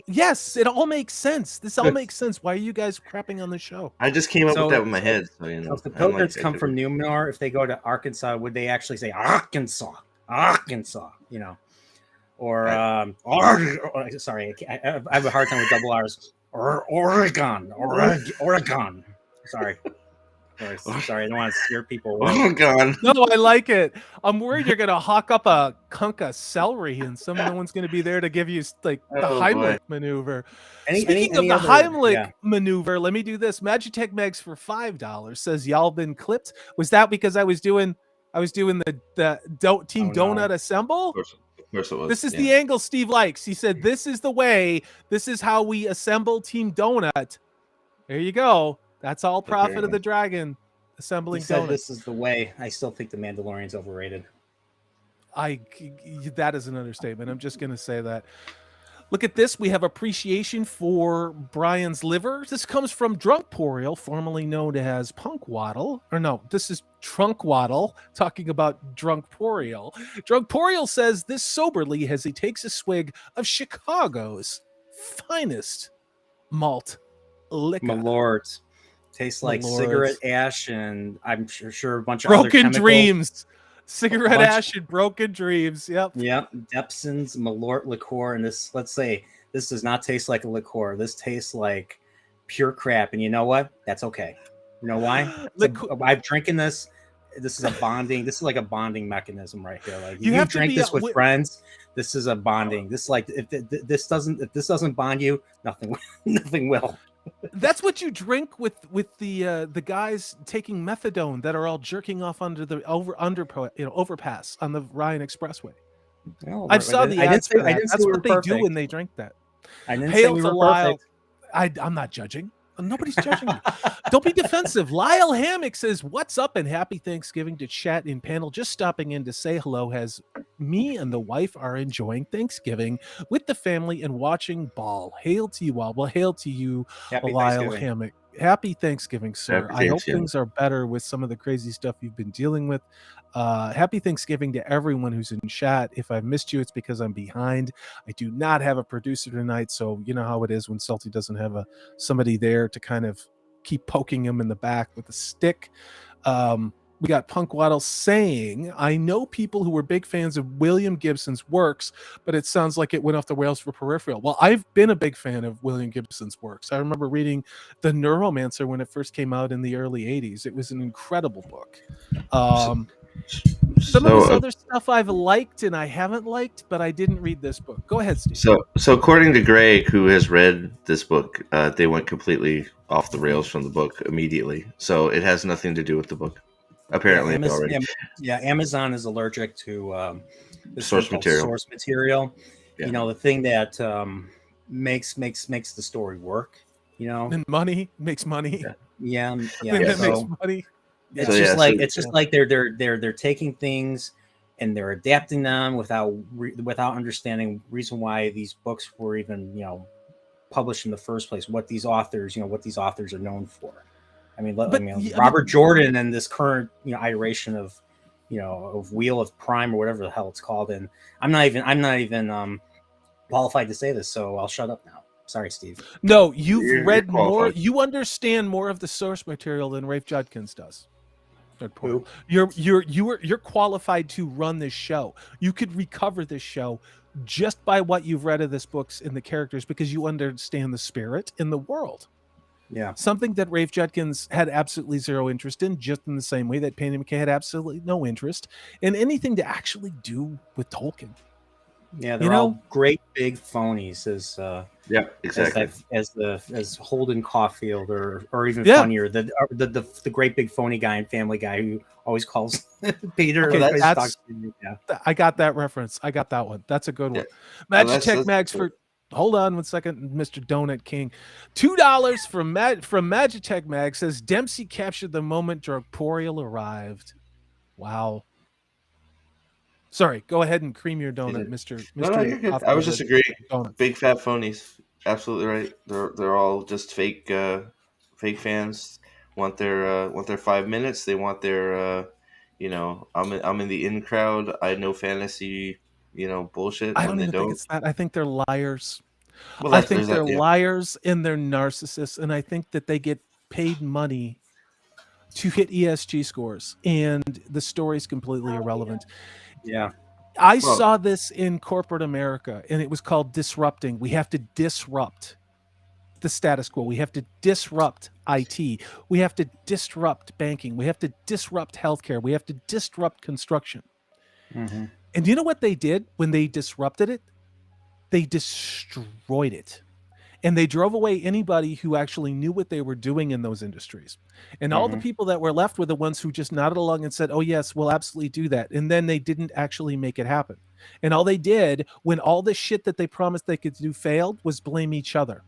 yes, it all makes sense. This all makes sense. Why are you guys crapping on the show? I just came up with that in my head. So, you know, if the Pilgrims come from Numenor, if they go to Arkansas, would they actually say Arkansas? You know, or sorry, I have a hard time with double R's. Or Oregon. Sorry, I don't want to scare people away. Oh God! No, I like it. I'm worried you're gonna hawk up a hunk of celery, and no one's gonna be there to give you like the Heimlich maneuver. Speaking of the Heimlich maneuver, let me do this. Magitech Megs for $5 says y'all been clipped. Was that because I was doing the Team Donut assemble? Of course it was. This is the angle Steve likes. He said, "This is the way. This is how we assemble Team Donut." There you go. That's all Prophet of the Dragon assembling donuts. This is the way. I still think the Mandalorian's overrated. That is an understatement. I'm just going to say that. Look at this. We have appreciation for Brian's liver. This comes from Drunk Poriel, formerly known as Punk Waddle. Or no, this is Trunk Waddle, talking about Drunk Poriel. Drunk Poriel says this soberly as he takes a swig of Chicago's finest malt liquor. Malort. Tastes like cigarette ash, and I'm sure a bunch of broken other chemicals. Dreams. Cigarette ash and broken dreams. Yep. Depson's Malort liqueur, and let's say this does not taste like a liqueur. This tastes like pure crap, and you know what? That's okay. You know why? I'm drinking this. This is a bonding. This is like a bonding mechanism right here. Like you drink this with friends. This is a bonding. This if this doesn't bond you, nothing will. That's what you drink with the guys taking methadone that are all jerking off under the overpass on the Ryan Expressway. I saw the ads for that. That's what they do when they drink that. I didn't say we were perfect. I'm not judging. Nobody's judging you. Don't be defensive. Lyle Hammock says, "What's up and happy Thanksgiving to chat in panel. Just stopping in to say hello. As me and the wife are enjoying Thanksgiving with the family and watching ball. Hail to you all. Well, hail to you, Lyle Hammock. Happy Thanksgiving, sir. I hope things are better with some of the crazy stuff you've been dealing with. Happy Thanksgiving to everyone who's in chat. If I've missed you, it's because I'm behind. I do not have a producer tonight, so you know how it is when Salty doesn't have somebody there to kind of keep poking him in the back with a stick. We got Punk Waddle saying, "I know people who were big fans of William Gibson's works, but it sounds like it went off the rails for Peripheral." Well, I've been a big fan of William Gibson's works. I remember reading The Neuromancer when it first came out in the early 80s. It was an incredible book. Some of So his other stuff I've liked and I haven't liked, but I didn't read this book. Go ahead, Steve. so according to Greg, who has read this book, they went completely off the rails from the book immediately. So it has nothing to do with the book. Yeah, Apparently, already Amazon is allergic to this thing source called material. source material. Yeah. You know, the thing that makes the story work. You know, And money makes money. yeah. Thing that makes So money. it's So, just yeah, like so- it's just like they're taking things and they're adapting them without understanding reason why these books were even published in the first place. What these authors are known for. I mean, Robert Jordan and this current iteration of of Wheel of Prime or whatever the hell it's called. And I'm not even qualified to say this, so I'll shut up now. Sorry, Steve. No, you've You're read more. qualified. You understand more of the source material than Rafe Judkins does. Who? You're qualified to run this show. You could recover this show just by what you've read of this books and the characters because you understand the spirit in the world. Yeah. Something that Rafe Judkins had absolutely zero interest in, just in the same way that Penny McKay had absolutely no interest in anything to actually do with Tolkien. Yeah, they're all great big phonies, as yeah, exactly. as Holden Caulfield, or even funnier, the great big phony guy in Family Guy who always calls Peter. Okay, I got that reference. I got that one. That's a good one. Yeah. Magitech Mags for. Hold on 1 second, Mr. Donut King. $2 from Magitech Mag says Dempsey captured the moment Drogporial arrived. Wow. Sorry, go ahead and cream your donut, Mr. No, you're good. I was just agreeing. Big fat phonies. Absolutely right. They're all just fake fans. Want their 5 minutes. They want their I'm in the in crowd. I know fantasy, bullshit. I don't even think it's that. I think they're liars. Well, I think they're liars and they're narcissists, and I think that they get paid money to hit ESG scores, and the story's completely irrelevant. Yeah. I saw this in corporate America, and it was called disrupting. We have to disrupt the status quo. We have to disrupt IT. We have to disrupt banking. We have to disrupt healthcare. We have to disrupt construction. Mm-hmm. And you know what they did when they disrupted it? They destroyed it. And they drove away anybody who actually knew what they were doing in those industries. And all the people that were left were the ones who just nodded along and said, oh, yes, we'll absolutely do that. And then they didn't actually make it happen. And all they did when all the shit that they promised they could do failed was blame each other.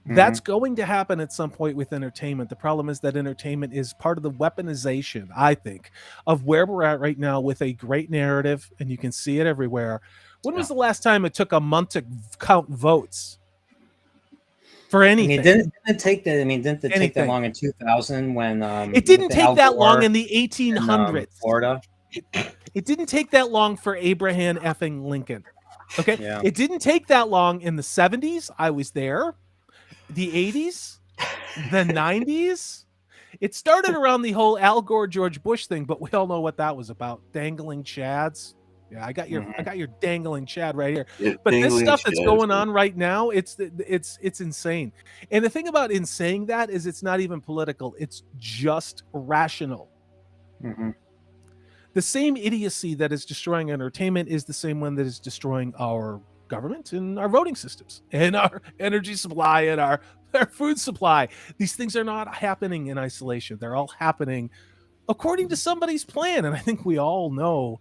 That's going to happen at some point with entertainment. The problem is that entertainment is part of the weaponization, I think, of where we're at right now with a great narrative, and you can see it everywhere. When was the last time it took a month to count votes for anything? Didn't it take that long in 2000 when it didn't take that long in the 1800s in, Florida? It didn't take that long for Abraham effing Lincoln. Okay, yeah. It didn't take that long in the 70s. I was there. The 80s, the 90s. It started around the whole Al Gore George Bush thing, but we all know what that was about. Dangling chads. Yeah, I got your dangling chad right here. Yeah, but this stuff that's going on right now, it's insane. And the thing about in saying that is it's not even political. It's just rational. Mm-hmm. The same idiocy that is destroying entertainment is the same one that is destroying our government and our voting systems and our energy supply and our food supply. These things are not happening in isolation. They're all happening according to somebody's plan. And I think we all know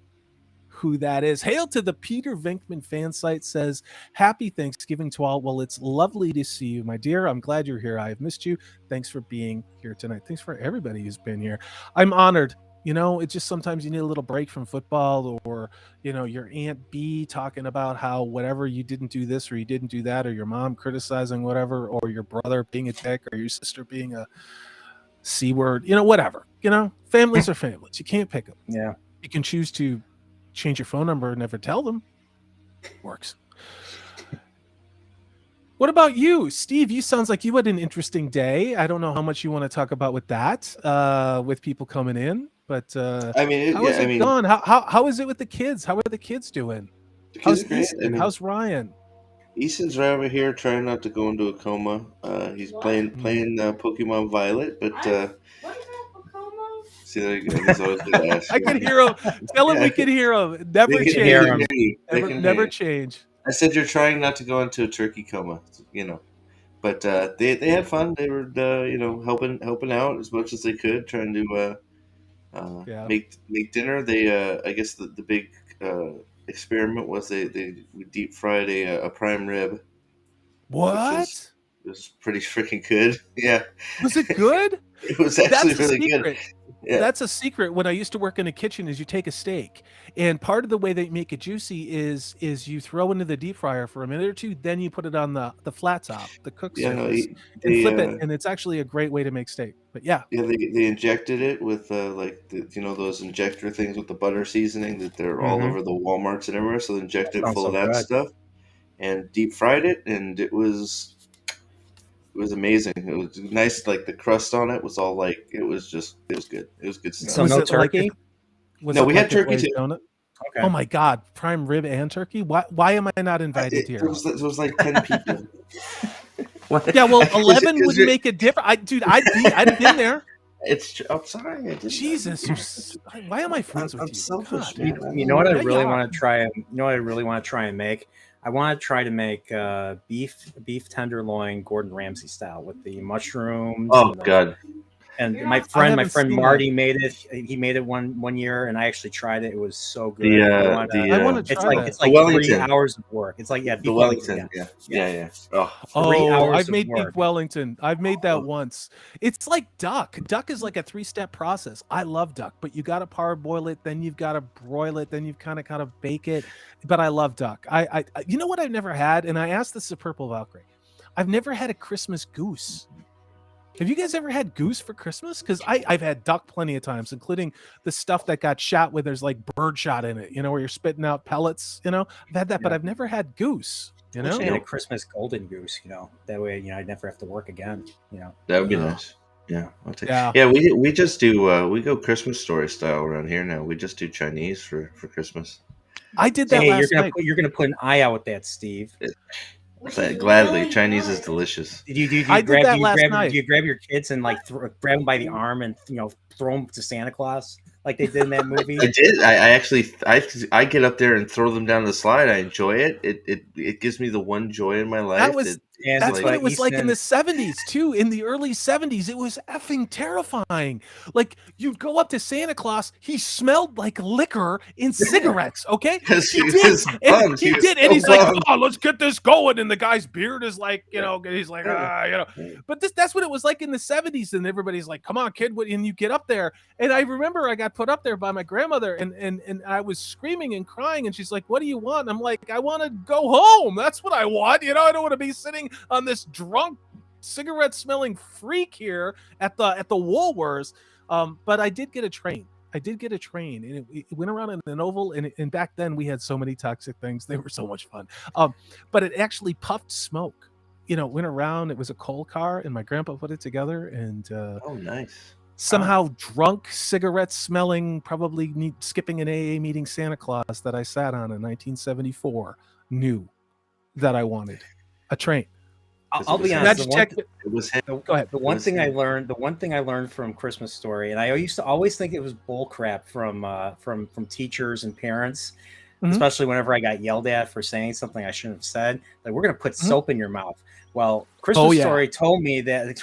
who that is. Hail to the Peter Venkman fan site says, happy Thanksgiving to all. Well, it's lovely to see you, my dear. I'm glad you're here. I've missed you. Thanks for being here tonight. Thanks for everybody who's been here. I'm honored. It's just sometimes you need a little break from football or, your Aunt B talking about how whatever you didn't do this or you didn't do that, or your mom criticizing whatever, or your brother being a dick or your sister being a C word, whatever, families are families. You can't pick them. Yeah. You can choose to change your phone number and never tell them. Works. What about you, Steve? You sounds like you had an interesting day. I don't know how much you want to talk about with that, with people coming in, but how is it gone? How is it with the kids? How are the kids doing? The How's kids are great. Easton? How's Ryan? Easton's right over here trying not to go into a coma. He's playing Pokemon Violet, but See, there you go. He's always going to ask. I can hear him. Tell him we can hear him. Never They can hear change. him. They can Never hear you. change. I said you're trying not to go into a turkey coma, But they had fun. They were helping out as much as they could, trying to Yeah. make dinner. They I guess the big experiment was they deep fried a prime rib, which What? was pretty freaking good. Yeah, Was it good? it was actually That's a really good. secret. Yeah, That's a secret. When I used to work in a kitchen, is you take a steak, and part of the way they make it juicy is you throw into the deep fryer for a minute or two, then you put it on the flat top, the cook yeah. No, surface, and flip it, and it's actually a great way to make steak. But yeah, they injected it with those injector things with the butter seasoning that they're all over the Walmarts and everywhere. So they injected it Sounds full so of that good. stuff and deep fried it, and it was amazing. It was nice, like the crust on it was all like it was good. It was good stuff. So was no it like turkey? No, we had turkey glazed too. donut? Okay. Oh my God, prime rib and turkey. Why am I not invited to It your was, house? it was like 10 people. Yeah, well, 11 'Cause wouldn't make a difference. I'd been there. I'm sorry. I didn't. Jesus, why am I friends with I'm you? selfish, God. man. You know what I Yeah, really you want to try? You know what I really want to try and make? I want to try to make beef tenderloin Gordon Ramsay style with the mushrooms. Oh and God. And I my friend haven't seen Marty made it. He made it one year, and I actually tried it. It was so good. The I uh, want the I want uh, to It's try like that. it's the like 3 Wellington. hours of work. It's like The beef Wellington. Yeah. Yeah. Oh, 3 hours I've of made work. beef Wellington. I've made that Oh. once. It's like duck. Duck is like a 3-step process. I love duck, but you got to parboil it, then you've got to broil it, then you've kind of bake it. But I love duck. I you know what I've never had, and I asked this to Purple Valkyrie. I've never had a Christmas goose. Have you guys ever had goose for Christmas? Because I've had duck plenty of times, including the stuff that got shot where there's like bird shot in it, where you're spitting out pellets, I've had that, but Yeah. I've never had goose, I wish I had a Christmas golden goose. That way, I'd never have to work again. that would be Yeah. nice. Yeah, I'll take. Yeah. Yeah, we just do we go Christmas story style around here now. We just do Chinese for Christmas. I did that Hey, last night. you're gonna put an eye out with that, Steve. Gladly, Chinese is delicious. Do you I did that last night. Do you grab your kids and like grab them by the arm and throw them to Santa Claus like they did in that movie? I did. I actually I get up there and throw them down the slide. I enjoy it. It gives me the one joy in my life. That was that's like what it was East like in End. the 70s too. In the early 70s, it was effing terrifying. Like you'd go up to Santa Claus, he smelled like liquor and cigarettes. Okay, He was bummed. he was did, so and he's like, bummed. "Oh, let's get this going." And the guy's beard is like, he's like, But that's what it was like in the 70s, and everybody's like, "Come on, kid!" And you get up there, and I remember I got put up there by my grandmother, and I was screaming and crying, and she's like, "What do you want?" And I'm like, "I want to go home. That's what I want. I don't want to be sitting on this drunk, cigarette smelling freak here at the Woolworths." But I did get a train. And it went around in an oval, and back then we had so many toxic things. They were so much fun. But it actually puffed smoke. Went around. It was a coal car, and my grandpa put it together, and Oh, nice. somehow drunk, cigarette smelling, probably skipping an AA meeting Santa Claus that I sat on in 1974 knew that I wanted a train. I'll be honest. It was him. Go ahead. The one thing I learned from Christmas Story, and I used to always think it was bullcrap from teachers and parents, especially whenever I got yelled at for saying something I shouldn't have said. Like, we're going to put soap in your mouth. Well, Christmas Story told me that the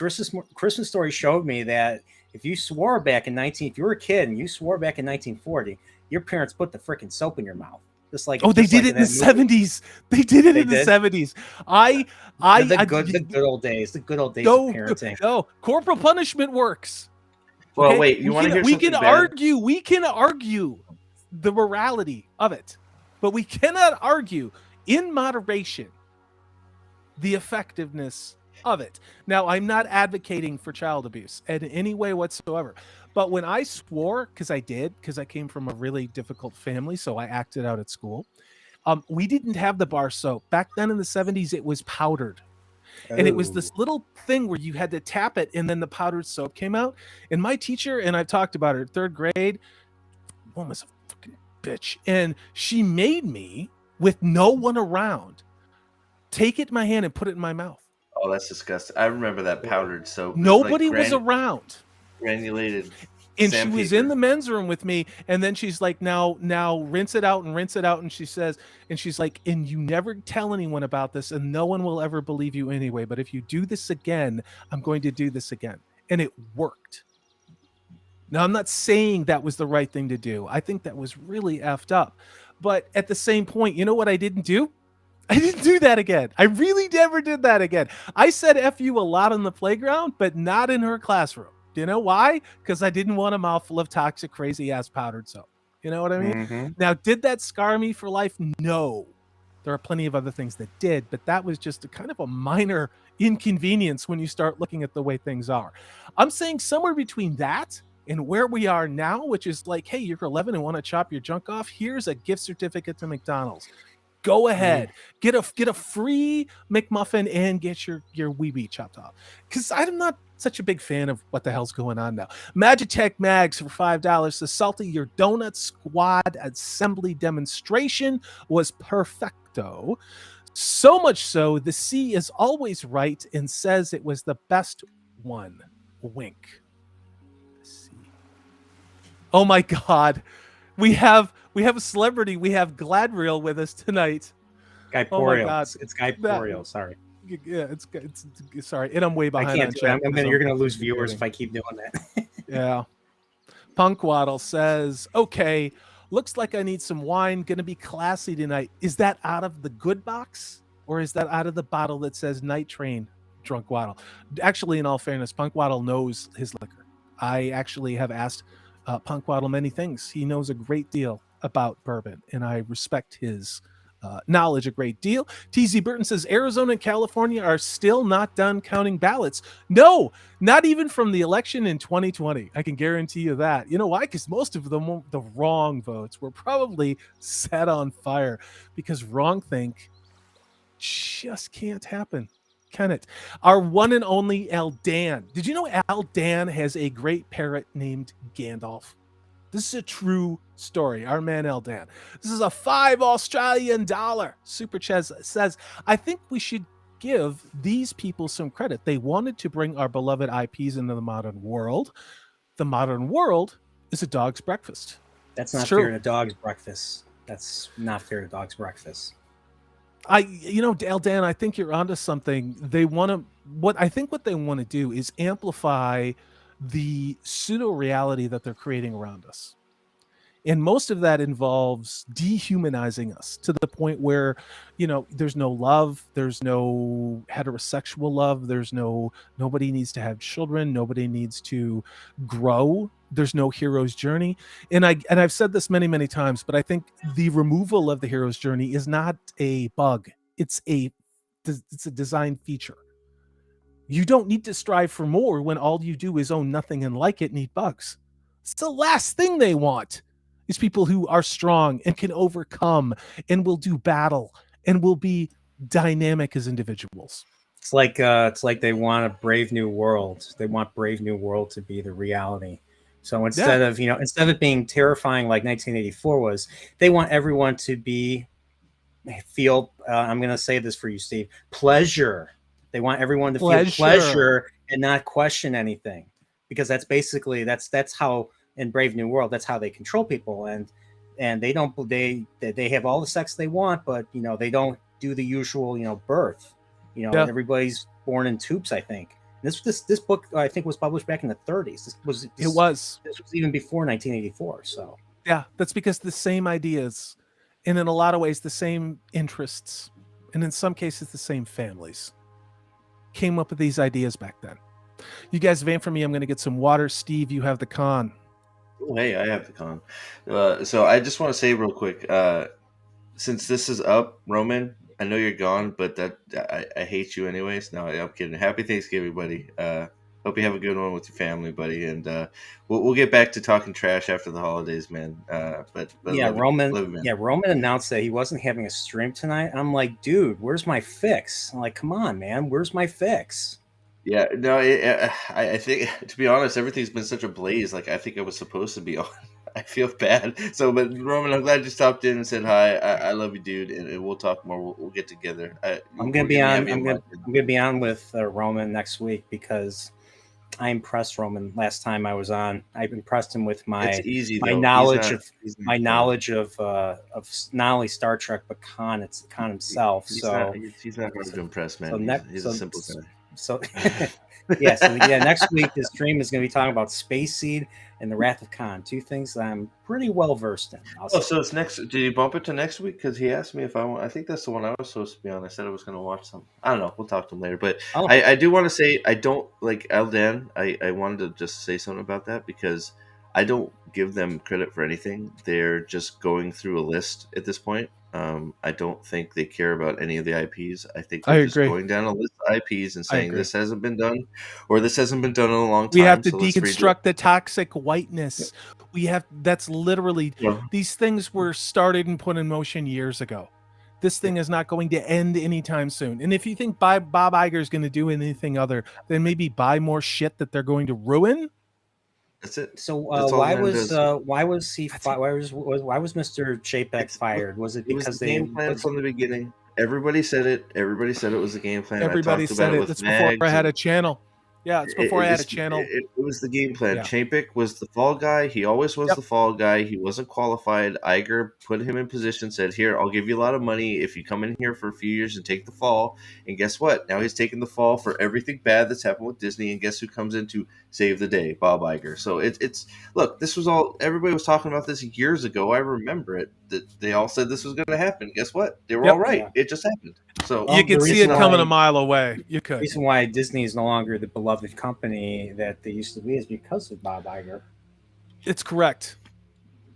Christmas Story showed me that if you swore back in if you were a kid and you swore back in 1940, your parents put the freaking soap in your mouth. They did it in the 70s. They did it in the 70s. The good old days of parenting. No, corporal punishment works. Well, okay? wait. You want to hear something bad? We can argue the morality of it, but we cannot argue in moderation the effectiveness of it. Now, I'm not advocating for child abuse in any way whatsoever. But when I swore, because I came from a really difficult family, so I acted out at school. We didn't have the bar soap. Back then in the 70s, it was powdered. And it was this little thing where you had to tap it, and then the powdered soap came out. And my teacher, and I've talked about her, 3rd grade, woman's a fucking bitch. And she made me, with no one around, take it in my hand and put it in my mouth. Oh, that's disgusting. I remember that powdered soap. Nobody was around. Granulated. And she was in the men's room with me, and then she's like, now rinse it out, and she's like, and you never tell anyone about this, and no one will ever believe you anyway, but if you do this again, I'm going to do this again. And it worked. Now, I'm not saying that was the right thing to do. I think that was really effed up. But at the same point, you know what I didn't do? I didn't do that again. I really never did that again. I said F you a lot on the playground, but not in her classroom. Do you know why? Because I didn't want a mouthful of toxic, crazy ass powdered soap. You know what I mean? Mm-hmm. Now, did that scar me for life? No. There are plenty of other things that did, but that was just a kind of a minor inconvenience when you start looking at the way things are. I'm saying somewhere between that and where we are now, which is like, hey, you're 11 and want to chop your junk off. Here's a gift certificate to McDonald's. Go ahead, get a free McMuffin and get your Weebie chopped off. Because I'm not such a big fan of what the hell's going on now. Magitech Mags for $5. The Salty Your Donut Squad assembly demonstration was perfecto. So much so, the C is always right and says it was the best one. Wink. C. Oh my God. We have a celebrity. We have Gladriel with us tonight. Guy Poriel. It's Guy Poriel. Sorry. Yeah, it's sorry. And I'm way behind. I can't do it. You're going to lose viewers if I keep doing that. Yeah. Punkwaddle says, okay, looks like I need some wine. Going to be classy tonight. Is that out of the good box or is that out of the bottle that says Night Train? Drunk Waddle. Actually, in all fairness, Punkwaddle knows his liquor. I actually have asked Punkwaddle many things. He knows a great deal about bourbon, and I respect his knowledge a great deal. TZ Burton says Arizona and California are still not done counting ballots. No, not even from the election in 2020. I can guarantee you that. You know why? Because most of them, the wrong votes, were probably set on fire because wrongthink just can't happen. Can it? Our one and only Aldan. Did you know Aldan has a great parrot named Gandalf? This is a true story. Our man Aldan. This is a $5 Australian Super Ches says, I think we should give these people some credit. They wanted to bring our beloved IPs into the modern world. The modern world is a dog's breakfast. That's not fair to dog's breakfast. That's not fair to dog's breakfast. Aldan, I think you're onto something. What they want to do is amplify the pseudo reality that they're creating around us. And most of that involves dehumanizing us to the point where, there's no love, there's no heterosexual love, nobody needs to have children, nobody needs to grow, there's no hero's journey. And I've said this many, many times, but I think the removal of the hero's journey is not a bug. It's a design feature. You don't need to strive for more when all you do is own nothing and like it and eat bugs. It's the last thing they want. Is people who are strong and can overcome and will do battle and will be dynamic as individuals. It's like they want a brave new world. They want Brave New World to be the reality. So instead of it being terrifying like 1984 was, they want everyone to feel. I'm going to say this for you, Steve. Pleasure. They want everyone to feel pleasure and not question anything, because that's basically that's how. In Brave New World, that's how they control people, and they have all the sex they want, but they don't do the usual birth. Everybody's born in tubes. I think this book I think was published back in the 30s. This was even before 1984. So yeah, that's because the same ideas, and in a lot of ways the same interests, and in some cases the same families, came up with these ideas back then. You guys vamp for me. I'm going to get some water. Steve, you have the con. Oh, hey, I have the con. So I just want to say real quick, since this is up, Roman, I know you're gone, but I hate you anyways. No, I'm kidding. Happy Thanksgiving, buddy. Hope you have a good one with your family, buddy. And we'll get back to talking trash after the holidays, man. But yeah, Roman announced that he wasn't having a stream tonight. I'm like, dude, where's my fix? I'm like, come on, man, where's my fix? Yeah, no, I think, to be honest, everything's been such a blaze. Like, I think I was supposed to be on. I feel bad. So, but Roman, I'm glad you stopped in and said hi. I love you, dude, and we'll talk more. We'll get together. I'm gonna be on with Roman next week because I impressed Roman last time I was on. I impressed him with It's my easy my though. knowledge of He's my not knowledge of not only Star Trek but Khan himself. he's not hard So to impress, so man. next He's a simple guy. so yeah, so yeah, next week this stream is going to be talking about Space Seed and the Wrath of Khan, two things that I'm pretty well versed in. I'll Oh, say. so it's next. Did you bump it to next week? Because he asked me if I want. I think that's the one I was supposed to be on. I said I was going to watch some. I don't know. We'll talk to him later. But Oh, I do want to say I don't like Eldan. I wanted to just say something about that because I don't give them credit for anything. They're just going through a list at this point. I don't think they care about any of the IPs. I think I they're just agree. going down a list of IPs and I saying agree. this hasn't been done, or this hasn't been done in a long We have time. to So let's redo it. deconstruct the toxic whiteness. That's literally, Yeah. these things were started and put in motion years ago. This thing is not going to end anytime soon. And if you think Bob Iger is going to do anything other than maybe buy more shit that they're going to ruin, That's it. so That's all Dan does. why was he That's it. why was Mr. Chapek fired? Was it It was the because they game plan was from the beginning. Everybody said it. Everybody said it was the game plan. I everybody talked about said it it. with That's before I Mags, had and a channel. Yeah, it's before I had a channel. it was the game plan. Yeah. Chapek was the fall guy. He always was Yep. the fall guy. He wasn't qualified. Iger put him in position, said, "Here, I'll give you a lot of money if you come in here for a few years and take the fall." And guess what? Now he's taking the fall for everything bad that's happened with Disney. And guess who comes in to save the day? Bob Iger. So it's look. This was all everybody was talking about this years ago. I remember it. That they all said this was going to happen. Guess what? They were Yep. all right. Yeah. It just happened. So Well, You could the see it reason coming why- a mile away. You could. The reason why Disney is no longer the beloved company that they used to be is because of Bob Iger. It's correct.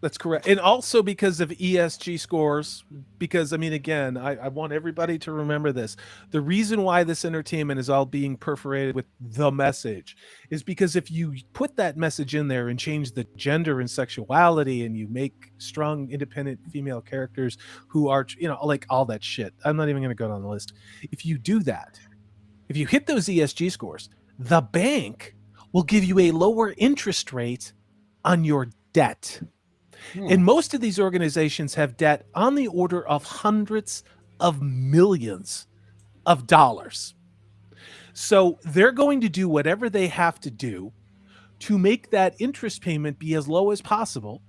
That's correct. And also because of ESG scores, because I mean, again, I want everybody to remember this. The reason why this entertainment is all being perforated with the message is because if you put that message in there and change the gender and sexuality and you make strong, independent female characters who are, like all that shit. I'm not even going to go down the list. If you do that, if you hit those ESG scores, the bank will give you a lower interest rate on your debt. And most of these organizations have debt on the order of hundreds of millions of dollars. So they're going to do whatever they have to do to make that interest payment be as low as possible.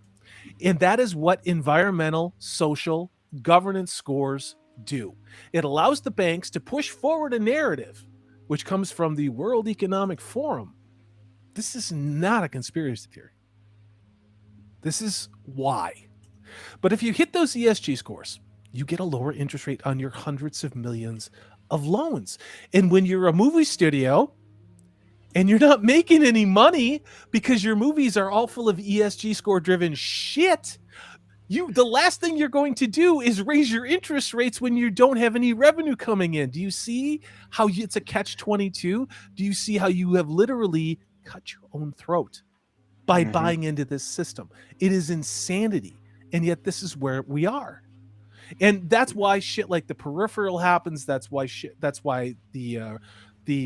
And that is what environmental, social, governance scores do. It allows the banks to push forward a narrative, which comes from the World Economic Forum. This is not a conspiracy theory. This is why. But if you hit those ESG scores, you get a lower interest rate on your hundreds of millions of loans. And when you're a movie studio and you're not making any money because your movies are all full of ESG score driven shit, the last thing you're going to do is raise your interest rates when you don't have any revenue coming in. Do you see how it's a catch-22? Do you see how you have literally cut your own throat by buying into this system? It is insanity. And yet this is where we are. And that's why shit like the Peripheral happens. That's why the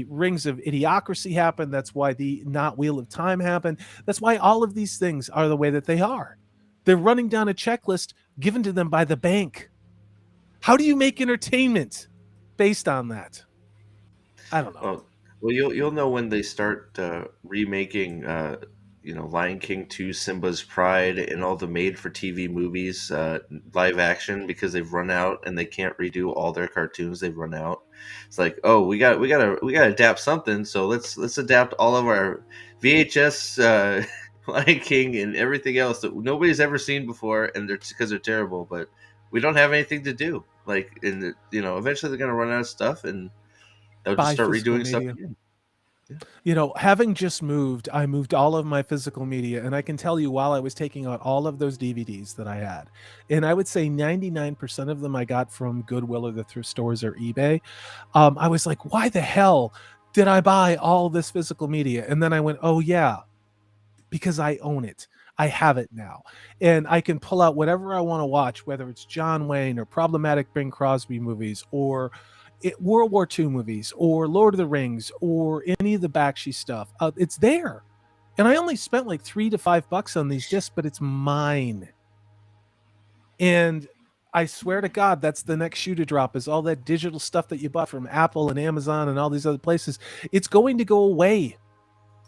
Rings of Idiocracy happen. That's why the Not Wheel of Time happened. That's why all of these things are the way that they are. They're running down a checklist given to them by the bank. How do you make entertainment based on that? I don't know. Well, you'll know when they start remaking Lion King 2, Simba's Pride, and all the made-for-TV movies, live action, because they've run out and they can't redo all their cartoons. They've run out. It's like, oh, we gotta adapt something. So let's adapt all of our VHS Lion King and everything else that nobody's ever seen before, and because they're terrible. But we don't have anything to do. Like, eventually they're gonna run out of stuff, and they'll just start redoing stuff again. Having just moved, I moved all of my physical media, and I can tell you while I was taking out all of those DVDs that I had, and I would say 99% of them I got from Goodwill or the thrift stores or eBay. I was like, why the hell did I buy all this physical media? And then I went, oh yeah, because I own it. I have it now. And I can pull out whatever I want to watch, whether it's John Wayne or problematic Bing Crosby movies or World War II movies or Lord of the Rings or any of the Bakshi stuff. It's there. And I only spent like $3 to $5 on these discs, but it's mine. And I swear to God, that's the next shoe to drop, is all that digital stuff that you bought from Apple and Amazon and all these other places. It's going to go away.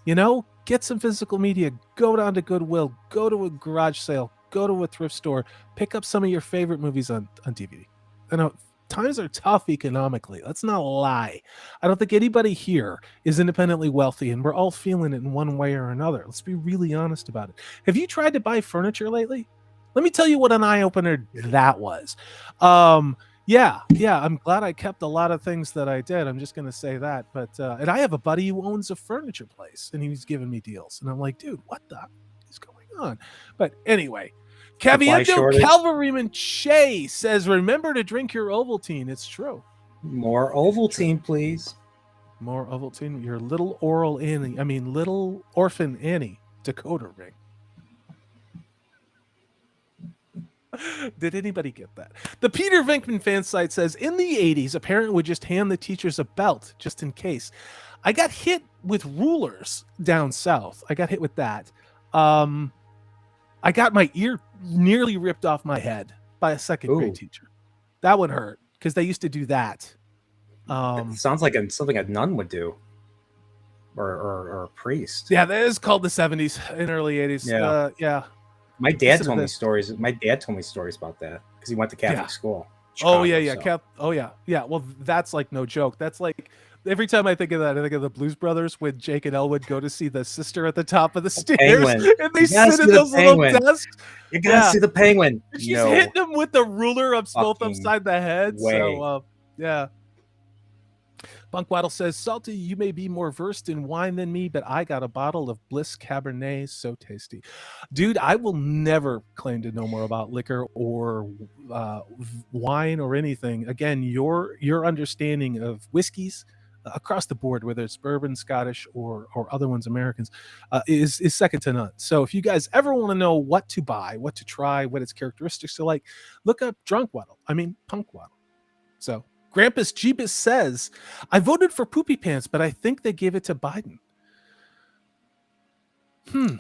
Get some physical media, go down to Goodwill, go to a garage sale, go to a thrift store, pick up some of your favorite movies on DVD. I know times are tough economically. Let's not lie. I don't think anybody here is independently wealthy, and we're all feeling it in one way or another. Let's be really honest about it. Have you tried to buy furniture lately? Let me tell you what an eye-opener that was. Yeah, I'm glad I kept a lot of things that I did. I'm just going to say that. But and I have a buddy who owns a furniture place, and he was giving me deals. And I'm like, dude, what the is going on? But anyway, Caviendo Calvaryman Che says, remember to drink your Ovaltine. It's true. More Ovaltine, please. More Ovaltine. Your little little orphan Annie decoder ring. Did anybody get that? The Peter Venkman fan site says, in the 80s, a parent would just hand the teachers a belt just in case. I got hit with rulers down south. I got hit with that. I got my ear nearly ripped off my head by a second grade teacher. That would hurt because they used to do that. It sounds like something a nun would do. Or a priest. Yeah, that is called the 70s and early 80s. Yeah. My dad told me stories. My dad told me stories about that because he went to Catholic school. Chicago, yeah. Well, that's like no joke. That's like every time I think of that, I think of the Blues Brothers when Jake and Elwood go to see the sister at the top of the stairs, and they sit in those little desks. You gotta see the penguin. She's hitting them with the ruler both upside the head. Way. So, yeah. Bunkwaddle says, Salty, you may be more versed in wine than me, but I got a bottle of Bliss Cabernet. So tasty. Dude, I will never claim to know more about liquor or wine or anything. Again, your understanding of whiskeys across the board, whether it's bourbon, Scottish, or other ones, Americans, is second to none. So if you guys ever want to know what to buy, what to try, what its characteristics are like, look up Punk Waddle. So Grampus Jeebus says, I voted for Poopy Pants, but I think they gave it to Biden.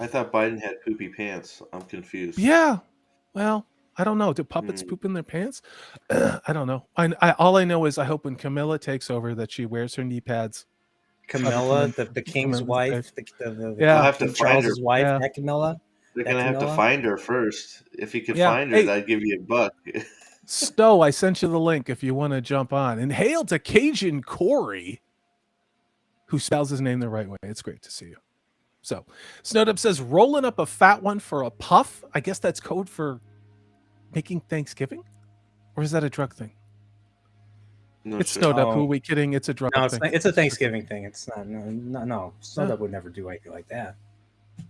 I thought Biden had poopy pants. I'm confused. Yeah. Well, I don't know. Do puppets poop in their pants? I don't know. I all I know is I hope when Camilla takes over that she wears her knee pads. Camilla, the king's wife, the I'll have to find Charles's her. wife, Yeah. that Camilla. They're going to have to find her first. If you could Yeah. find her, Hey. I'd give you $1. Stowe, I sent you the link if you want to jump on. And hail to Cajun Corey, who spells his name the right way. It's great to see you. So, Snowdub says, rolling up a fat one for a puff. I guess that's code for making Thanksgiving? Or is that a drug thing? No, It's shit. Snowdub. Who are we kidding? It's a drug No, thing. it's a Thanksgiving thing. It's not. No. Snowdub would never do anything like that.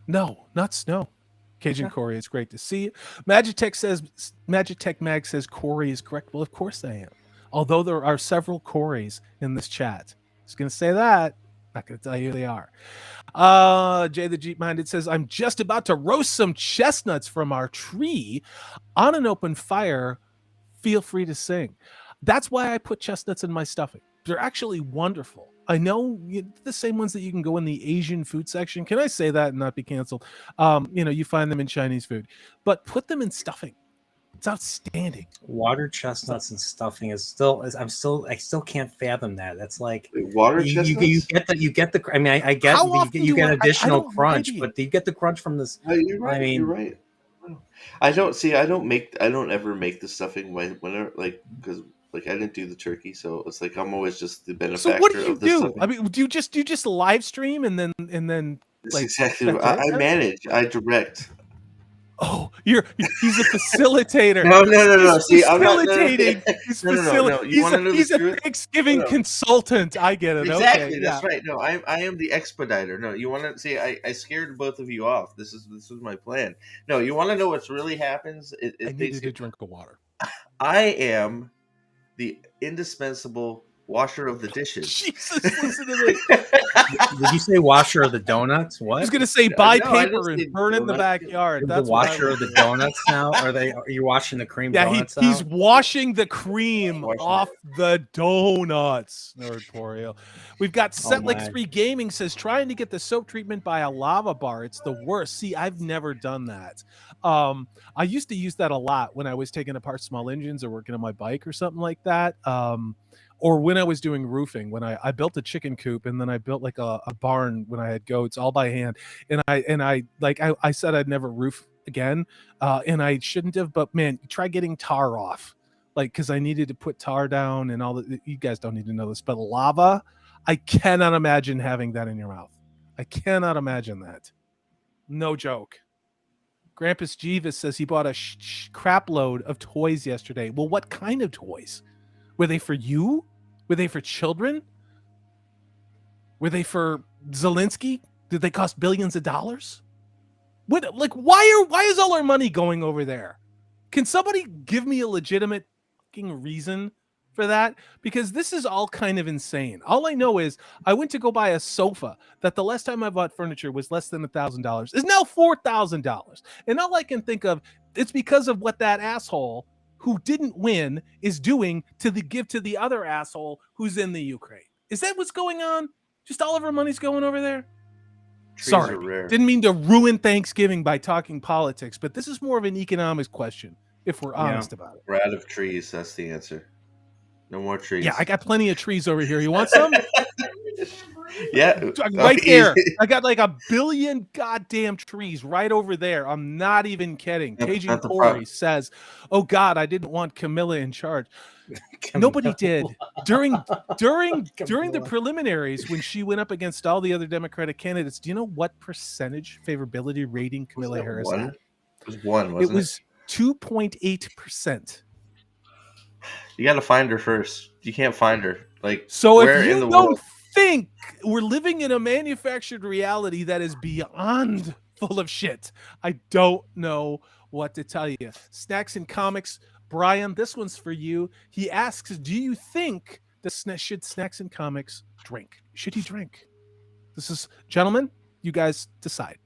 No, not Snow. Cajun Corey, it's great to see you. Magitech Mag says Corey is correct. Well, of course I am. Although there are several Corys in this chat. Just going to say that. Not going to tell you who they are. Jay the Jeep Minded says, I'm just about to roast some chestnuts from our tree on an open fire. Feel free to sing. That's why I put chestnuts in my stuffing. They're actually wonderful. I know the same ones that you can go in the Asian food section. Can I say that and not be canceled? You find them in Chinese food, but put them in stuffing. It's outstanding. Water chestnuts and stuffing is still. I still can't fathom that. That's like water chestnuts. You get the. I mean, I get you get additional crunch, but you get the crunch from this. You're right. You're right. I don't ever make the stuffing whenever because. I didn't do the turkey, so it's like I'm always just the benefactor. So what do you do? Stuffing. I mean, do you just live stream and then That's exactly what I manage. I direct. Oh, he's a facilitator. No. See, facilitating. He's facilitating. You want to know the truth? A Thanksgiving consultant. I get it. Exactly. Okay, That's right. No, I am the expediter. No, you want to see? I scared both of you off. This is my plan. No, you want to know what's really happens? I needed to drink the water. I am the indispensable washer of the dishes. Jesus, listen to me. Did you say washer of the donuts? What? I was gonna say buy paper and burn in the backyard. You're That's the washer of the donuts now. Are you washing the cream donuts? He's washing the cream off the donuts. Nerdporio. We've got Setlick3 Gaming says trying to get the soap treatment by a lava bar. It's the worst. See, I've never done that. I used to use that a lot when I was taking apart small engines or working on my bike or something like that. or when I was doing roofing, when I built a chicken coop and then I built like a barn when I had goats all by hand. And I said I'd never roof again. And I shouldn't have, but man, try getting tar off. Like, cause I needed to put tar down and all that. You guys don't need to know this, but lava, I cannot imagine having that in your mouth. I cannot imagine that. No joke. Grampus Jeeves says he bought a crap load of toys yesterday. Well, what kind of toys? Were they for you? Were they for children? Were they for Zelensky? Did they cost billions of dollars? What, like, why is all our money going over there? Can somebody give me a legitimate fucking reason for that? Because this is all kind of insane. All I know is I went to go buy a sofa that the last time I bought furniture was less than $1,000. Is now $4,000. And all I can think of, it's because of what that asshole who didn't win is doing to give to the other asshole who's in the Ukraine. Is that what's going on? Just all of our money's going over there? Trees Sorry, are rare. didn't mean to ruin Thanksgiving by talking politics, but this is more of an economics question, if we're honest about it. We're out of trees. That's the answer. No more trees. Yeah, I got plenty of trees over here. You want some? Yeah. Right there. I got like 1 billion goddamn trees right over there. I'm not even kidding. Cajun Corey says, oh God, I didn't want Camilla in charge. Nobody did. During the preliminaries, when she went up against all the other Democratic candidates, do you know what percentage favorability rating Camilla Harris had? It was 1, wasn't it? It was 2.8%. You got to find her first. You can't find her. Like, so if you don't think we're living in a manufactured reality that is beyond full of shit, I don't know what to tell you. Snacks and Comics, Brian, this one's for you. He asks, do you think should Snacks and Comics drink? Should he drink? This is, gentlemen, you guys decide.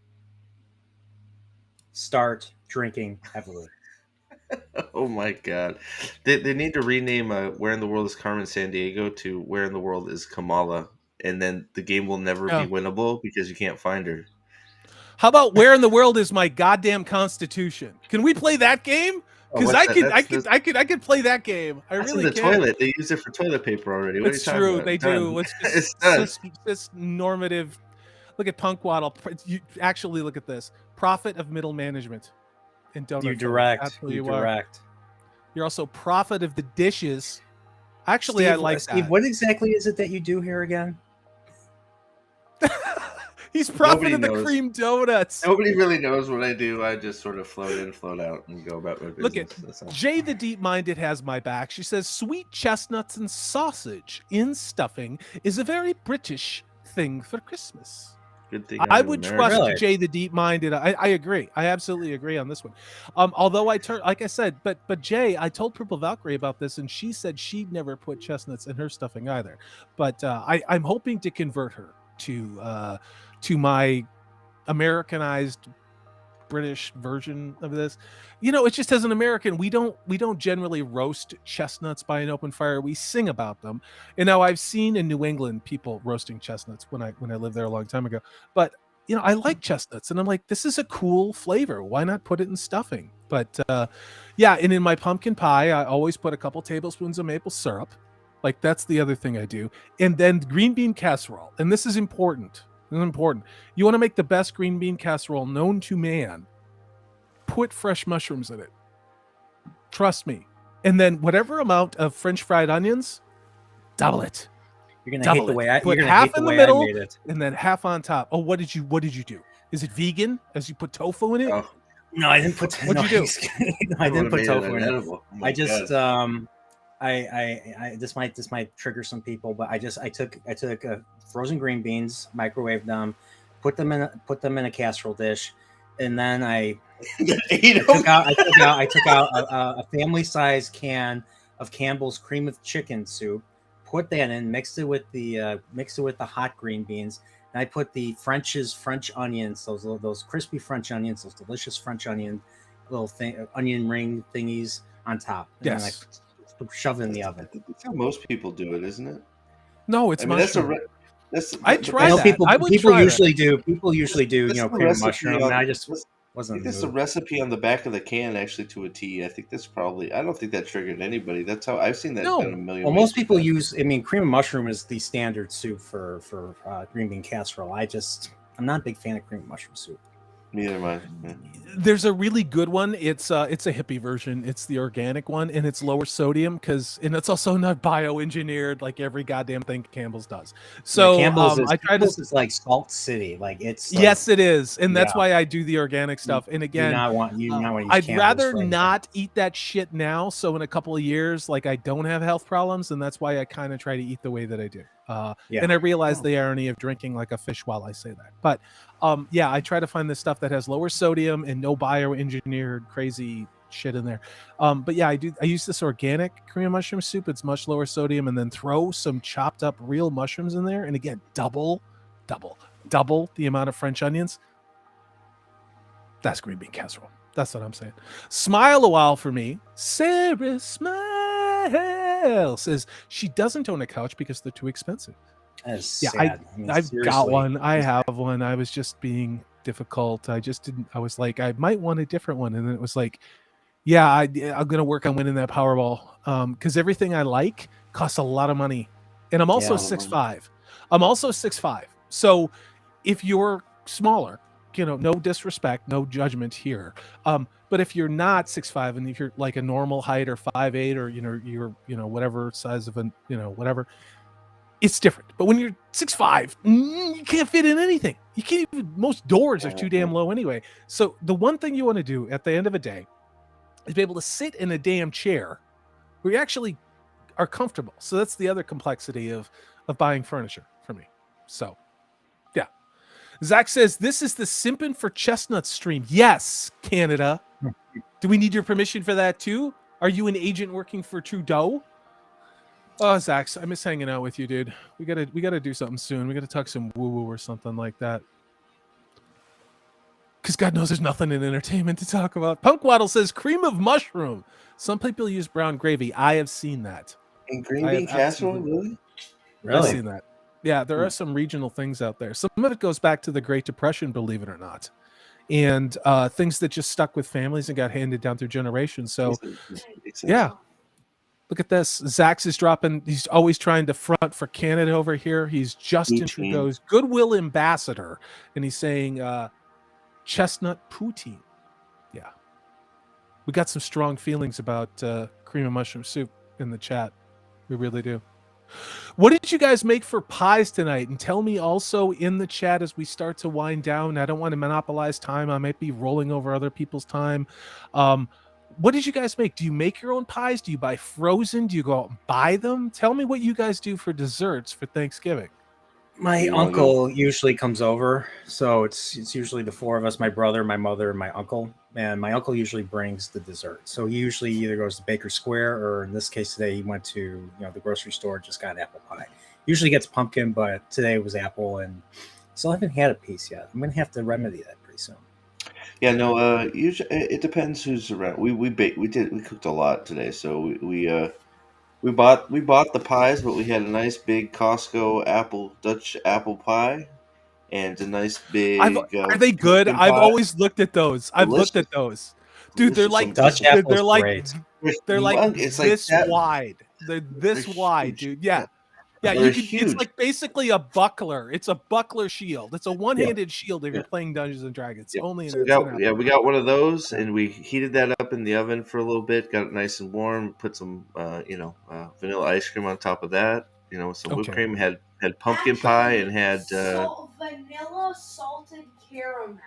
Start drinking heavily. Oh my God. They need to rename Where in the World is Carmen Sandiego to Where in the World is Kamala, and then the game will never be winnable because you can't find her. How about Where in the World is My Goddamn Constitution? Can we play that game? Because I could play that game. I really in the toilet. They use it for toilet paper already. What it's true. They do. It's just normative. Look at Punk Waddle. You actually look at this. Prophet of middle management. And don't you direct. You direct. You're also prophet of the dishes. Actually, Steve, I like Steve, that. What exactly is it that you do here again? He's prophet of the cream donuts. Nobody really knows what I do. I just sort of float in, float out, and go about my business. Look at Jay the Deep Minded has my back. She says, sweet chestnuts and sausage in stuffing is a very British thing for Christmas. Good thing I would trust Jay the Deep Minded. I agree. I absolutely agree on this one. Although like I said, but Jay, I told Purple Valkyrie about this, and she said she'd never put chestnuts in her stuffing either. But I'm hoping to convert her to my Americanized British version of this. You know, it's just, as an American, we don't generally roast chestnuts by an open fire. We sing about them. And now I've seen in New England people roasting chestnuts when I lived there a long time ago. But you know, I like chestnuts, and I'm like, this is a cool flavor. Why not put it in stuffing? But yeah, and in my pumpkin pie, I always put a couple tablespoons of maple syrup. Like, that's the other thing I do. And then green bean casserole. And this is important. This is important. You want to make the best green bean casserole known to man, put fresh mushrooms in it. Trust me. And then whatever amount of French fried onions, double it. You're gonna hate the way I put half in the middle and then half on top. Oh, what did you do? Is it vegan? As you put tofu in it? Oh. No, I didn't put. What'd you do? No, I didn't put tofu in it. I just I this might trigger some people, but I took frozen green beans, microwaved them, put them in a casserole dish, and then I took out a family size can of Campbell's cream of chicken soup, put that in, mixed it with the hot green beans, and I put the French onions, those crispy French onions, those delicious French onion onion ring thingies on top. And yes. Then I shove it in the oven. That's how most people do it, isn't it? No, it's mushroom. I tried that. People usually do. People usually do. Cream of mushroom. And I just Wasn't think that's the moved. recipe on the back of the can actually to a T. I think that's probably. I don't think that triggered anybody. That's how I've seen that done a No. million Well, ways. most people use. I mean, cream of mushroom is the standard soup for green bean casserole. I'm not a big fan of cream of mushroom soup. Neither am I. Yeah. There's a really good one. It's a hippie version. It's the organic one, and it's lower sodium and it's also not bioengineered like every goddamn thing Campbell's does. So Campbell's I try to. is like Salt City. Like it's like, Yes, it is, and that's yeah. why I do the organic stuff. And again, not want to use I'd Campbell's rather for anything. not eat that shit now. So in a couple of years, like I don't have health problems, and that's why I kind of try to eat the way that I do. And I realize the irony of drinking like a fish while I say that. But yeah, I try to find this stuff that has lower sodium and no bioengineered crazy shit in there. But yeah, I use this organic cream of mushroom soup. It's much lower sodium, and then throw some chopped up real mushrooms in there. And again, double the amount of French onions. That's green bean casserole. That's what I'm saying. Smile a while for me. Sarah Smile says she doesn't own a couch because they're too expensive. That's Yeah, sad. I mean, I've got seriously. one. I have one. I was just being difficult. I just didn't. I was like, I might want a different one, and then it was like, yeah, I'm gonna work on winning that Powerball. Because everything I like costs a lot of money, and I'm also 6'5". I'm also 6'5". So if you're smaller, no disrespect, no judgment here. But if you're not 6'5", and if you're like a normal height or 5'8", or you're whatever size of whatever, it's different. But when you're 6'5", you can't fit in anything. You can't even. Most doors are too damn low anyway. So the one thing you want to do at the end of a day is be able to sit in a damn chair where you actually are comfortable. So that's the other complexity of buying furniture for me. So yeah. Zach says, this is the Simpin' for Chestnut stream. Yes, Canada. Do we need your permission for that too? Are you an agent working for Trudeau? Oh, Zach, I miss hanging out with you, dude. We gotta do something soon. We gotta talk some woo-woo or something like that. Because God knows there's nothing in entertainment to talk about. Punkwaddle says, cream of mushroom. Some people use brown gravy. I have seen that. And green bean casserole, really? I've seen that. Yeah, there are some regional things out there. Some of it goes back to the Great Depression, believe it or not. And things that just stuck with families and got handed down through generations. So, yeah. Look at this. Zax is dropping. He's always trying to front for Canada over here. He's Justin Trudeau's goodwill ambassador. And he's saying chestnut poutine. Yeah. We got some strong feelings about cream of mushroom soup in the chat. We really do. What did you guys make for pies tonight? And tell me also in the chat as we start to wind down. I don't want to monopolize time. I might be rolling over other people's time. What did you guys make? Do you make your own pies? Do you buy frozen? Do you go out and buy them? Tell me what you guys do for desserts for Thanksgiving. My uncle usually comes over, so it's usually the four of us: my brother, my mother, and my uncle. And my uncle usually brings the dessert. So he usually either goes to Baker Square, or in this case today, he went to the grocery store, just got apple pie. Usually gets pumpkin, but today it was apple, and still haven't had a piece yet. I'm gonna have to remedy that pretty soon. Yeah, no. Usually it depends who's around. We cooked a lot today, so we bought the pies, but we had a nice big Costco Dutch apple pie, and a nice big. Are they good? I've always looked at those. I've looked at those, dude. They're like Dutch apples. They're like great. They're like it's this like wide. They're this wide, huge. dude. Yeah. Yeah, it's like basically a buckler. It's a buckler shield. It's a one-handed shield if you're playing Dungeons and Dragons. Only in we got one of those, and we heated that up in the oven for a little bit. Got it nice and warm. Put some, vanilla ice cream on top of that. With some whipped cream. Had pumpkin pie and had vanilla salted caramel.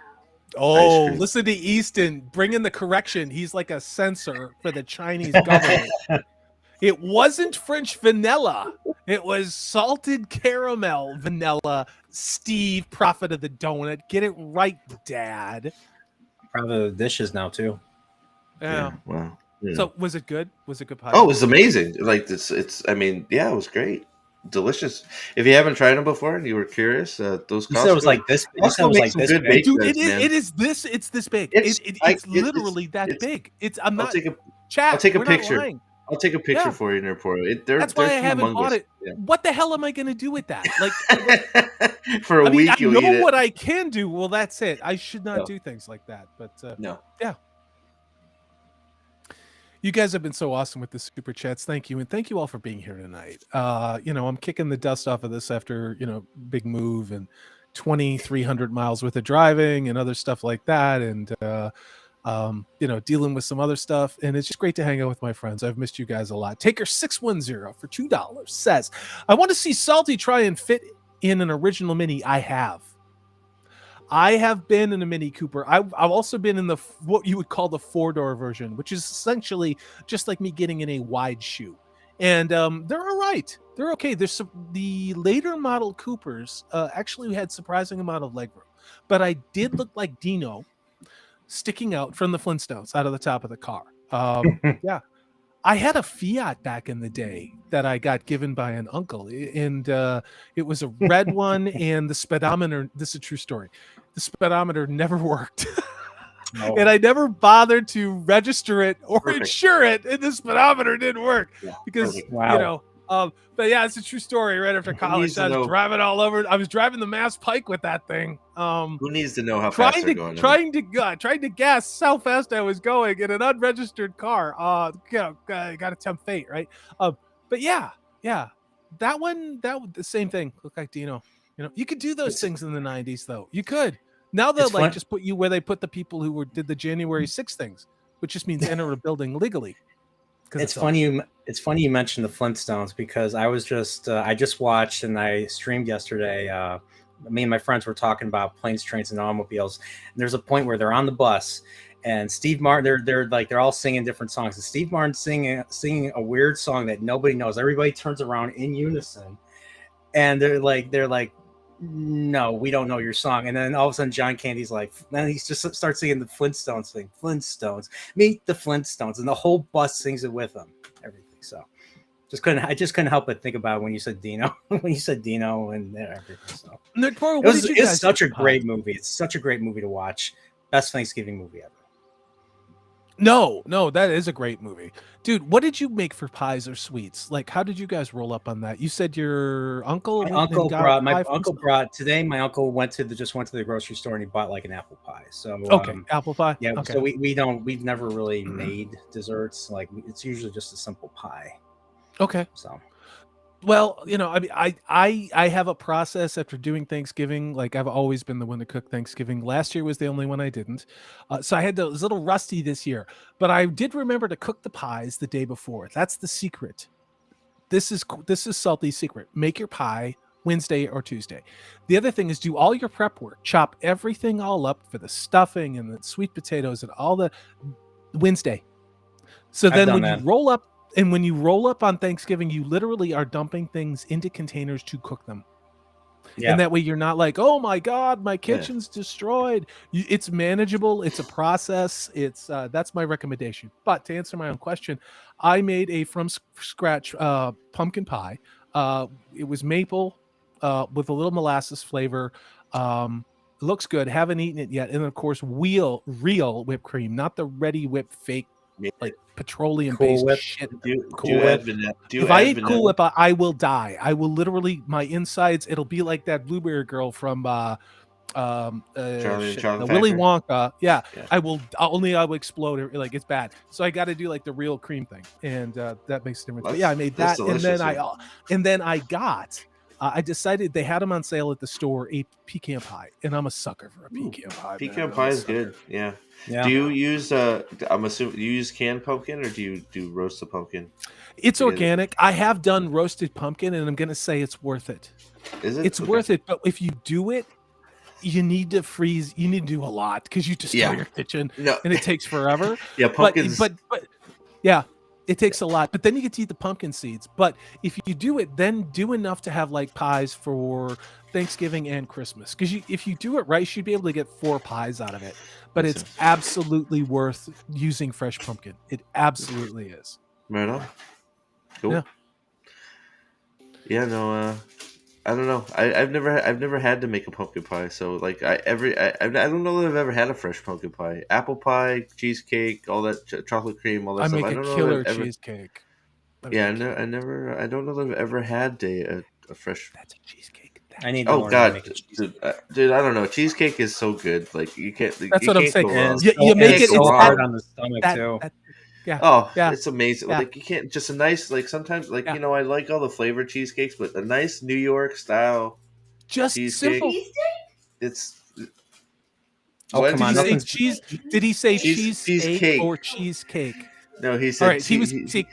Oh, listen to Easton bring in the correction. He's like a censor for the Chinese government. It wasn't French vanilla. It was salted caramel vanilla. Steve, prophet of the donut. Get it right, Dad. Proud of the dishes now, too. Yeah. Wow. Yeah. So was it good? Was it good pie? Oh, it was amazing. Like it was great. Delicious. If you haven't tried them before and you were curious, those you said it was like this. You said it was like this big. Dude, it is this. It's this big. It's literally that big. It's. I'm not. I'll take a picture. I'll take a picture Yeah. for you in the report. They're That's why I haven't humongous. bought it. Yeah. What the hell am I going to do with that? Like, For a I mean, I week, you'll know eat it. what I can do. Well, that's it. I should not No. do things like that. But No. yeah. You guys have been so awesome with the super chats. Thank you. And thank you all for being here tonight. I'm kicking the dust off of this after, big move and 2,300 miles worth of driving and other stuff like that. And, dealing with some other stuff. And it's just great to hang out with my friends. I've missed you guys a lot. Taker610 for $2 says, I want to see Salty try and fit in an original Mini. I have been in a Mini Cooper. I've also been in what you would call the 4-door version, which is essentially just like me getting in a wide shoe. And they're all right. They're okay. The later model Coopers actually had surprising amount of legroom, but I did look like Dino sticking out from the Flintstones out of the top of the car. Yeah. I had a Fiat back in the day that I got given by an uncle, and it was a red one, and the speedometer, this is a true story, the speedometer never worked. Oh. And I never bothered to register it or Perfect. insure it, and the speedometer didn't work because, perfect. Wow. but yeah, it's a true story. Right after college, I was driving all over. I was driving the Mass Pike with that thing. Who needs to know how fast they're going? Trying to guess how fast I was going in an unregistered car. Got to tempt fate, right? But yeah, that the same thing. Looked like Dino. You could do those things in the 90s, though. You could. Now they'll just put you where they put the people who did the January 6th things, which just means enter a building legally. It's funny. It's funny you mentioned the Flintstones because I was I just watched and I streamed yesterday. Me and my friends were talking about planes, trains, and automobiles. And there's a point where they're on the bus, and Steve Martin. They're all singing different songs. And Steve Martin singing a weird song that nobody knows. Everybody turns around in unison, and they're like, no, we don't know your song. And then all of a sudden, John Candy's like, then he just starts singing the Flintstones thing. Flintstones, meet the Flintstones, and the whole bus sings it with them. Everything. So, I just couldn't help but think about it when you said Dino, and everything. So, it's such a great movie. It's such a great movie to watch. Best Thanksgiving movie ever. No, that is a great movie. Dude, what did you make for pies or sweets? Like, how did you guys roll up on that? You said your uncle My uncle brought today. My uncle just went to the grocery store and he bought like an apple pie. So apple pie. Yeah. Okay. So we've never really made desserts. Like it's usually just a simple pie. Okay. So. Well, I have a process after doing Thanksgiving. Like I've always been the one to cook Thanksgiving. Last year was the only one I didn't. So I was a little rusty this year, but I did remember to cook the pies the day before. That's the secret. This is Salty's secret. Make your pie Wednesday or Tuesday. The other thing is do all your prep work. Chop everything all up for the stuffing and the sweet potatoes and all the Wednesday. So then when you roll up, and when you roll up on Thanksgiving, you literally are dumping things into containers to cook them. Yeah. And that way you're not like, oh my God, my kitchen's destroyed. It's manageable. It's a process. That's my recommendation. But to answer my own question, I made a from scratch pumpkin pie. It was maple with a little molasses flavor. It looks good. Haven't eaten it yet. And of course, real whipped cream, not the ready whipped fake like petroleum based shit. If I eat Cool Whip, I will die. I will literally, my insides, it'll be like that blueberry girl from Willy Wonka. Yeah. I will explode. Like it's bad. So I got to do like the real cream thing, and that makes a difference. But yeah, I made that, and then I decided they had them on sale at the store, a pecan pie, and I'm a sucker for a pecan pie. Pecan pie is good. Yeah. Do you use I'm assuming you use canned pumpkin or do you do roasted pumpkin? It's organic. I have done roasted pumpkin, and I'm going to say it's worth it. Is it? It's worth it, but if you do it, you need to freeze. You need to do a lot because you destroy your kitchen, and it takes forever. Yeah, pumpkins. But yeah, it takes a lot. But then you get to eat the pumpkin seeds. But if you do it, then do enough to have like pies for Thanksgiving and Christmas. Because if you do it right, you should be able to get 4 pies out of it. But it's absolutely worth using fresh pumpkin. It absolutely is. Right on. Cool. Yeah. No. I don't know. I've never had to make a pumpkin pie. So like I don't know that I've ever had a fresh pumpkin pie. Apple pie, cheesecake, all that chocolate cream, all that stuff. I make a killer cheesecake. Yeah, I don't know that I've ever had a fresh. That's a cheesecake. I need to Oh learn how to God, make a cheesecake. dude, I don't know. Cheesecake is so good. Like That's you what I'm can't saying. go And wrong. it's You so, and make Can't it. it's go It's so that hard wrong. on the stomach that too. that. Yeah. Oh, Yeah. it's amazing. Yeah. Like you can't just a nice like sometimes like Yeah. I like all the flavored cheesecakes, but a nice New York style Just cheesecake. simple. It's Oh, what come did Did you he on, say say? nothing's cheese? Did he say cheesesteak Cheesecake. or cheesecake? No, he All said right. He was. he See,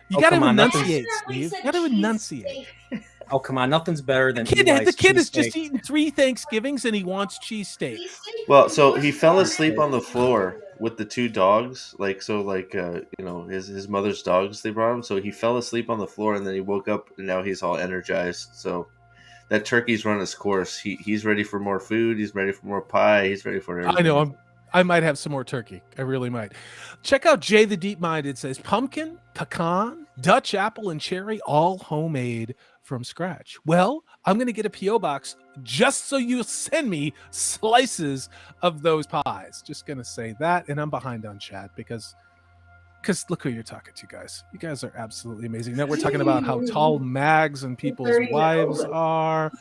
you oh got to come on, nothing's enunciate, Definitely Steve. said You got to enunciate. cheesesteak. oh come on, nothing's better than The Eli's kid has just cheesesteak. eaten 3 Thanksgivings and he wants cheesesteak. Cheesesteak Well, is so he what's fell on asleep on the everything. floor with the two dogs. Like so, like his mother's dogs. They brought him. So he fell asleep on the floor, and then he woke up, and now he's all energized. So that turkey's run its course. He's ready for more food. He's ready for more pie. He's ready for I know. everything. I might have some more turkey. I really might. Check out Jay the Deep Mind. It says pumpkin, pecan, Dutch apple, and cherry, all homemade from scratch. Well, I'm going to get a P.O. box just so you send me slices of those pies. Just going to say that. And I'm behind on chat because look who you're talking to, guys. You guys are absolutely amazing. Now we're talking about how tall mags and people's wives are.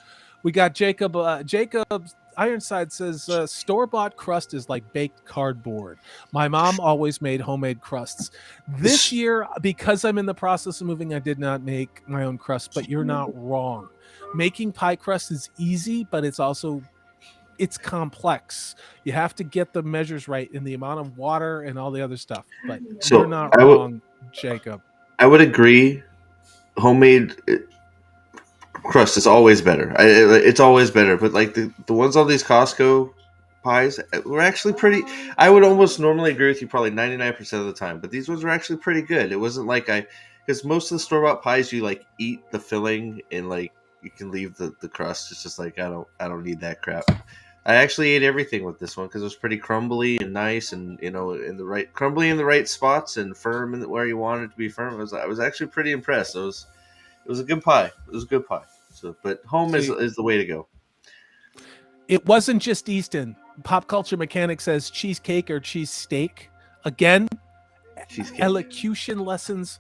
We got Jacob. Jacob Ironside says store-bought crust is like baked cardboard. My mom always made homemade crusts. This year, because I'm in the process of moving, I did not make my own crust, but you're not wrong. Making pie crust is easy, but it's complex. You have to get the measures right in the amount of water and all the other stuff. But you're So not wrong, Jacob. I would agree. Homemade crust is always better. It's always better. But like the ones on these Costco pies were actually pretty. I would almost normally agree with you probably 99% of the time. But these ones were actually pretty good. It wasn't like because most of the store bought pies you like eat the filling and like you can leave the crust. It's just like I don't need that crap. I actually ate everything with this one because it was pretty crumbly and nice, and in the right crumbly in the right spots and firm in where you wanted it to be firm. I was actually pretty impressed. It was a good pie. It was a good pie. So, but home is the way to go. It wasn't just Easton. Pop Culture Mechanic says cheesecake or cheese steak. Again, Cheesecake. elocution lessons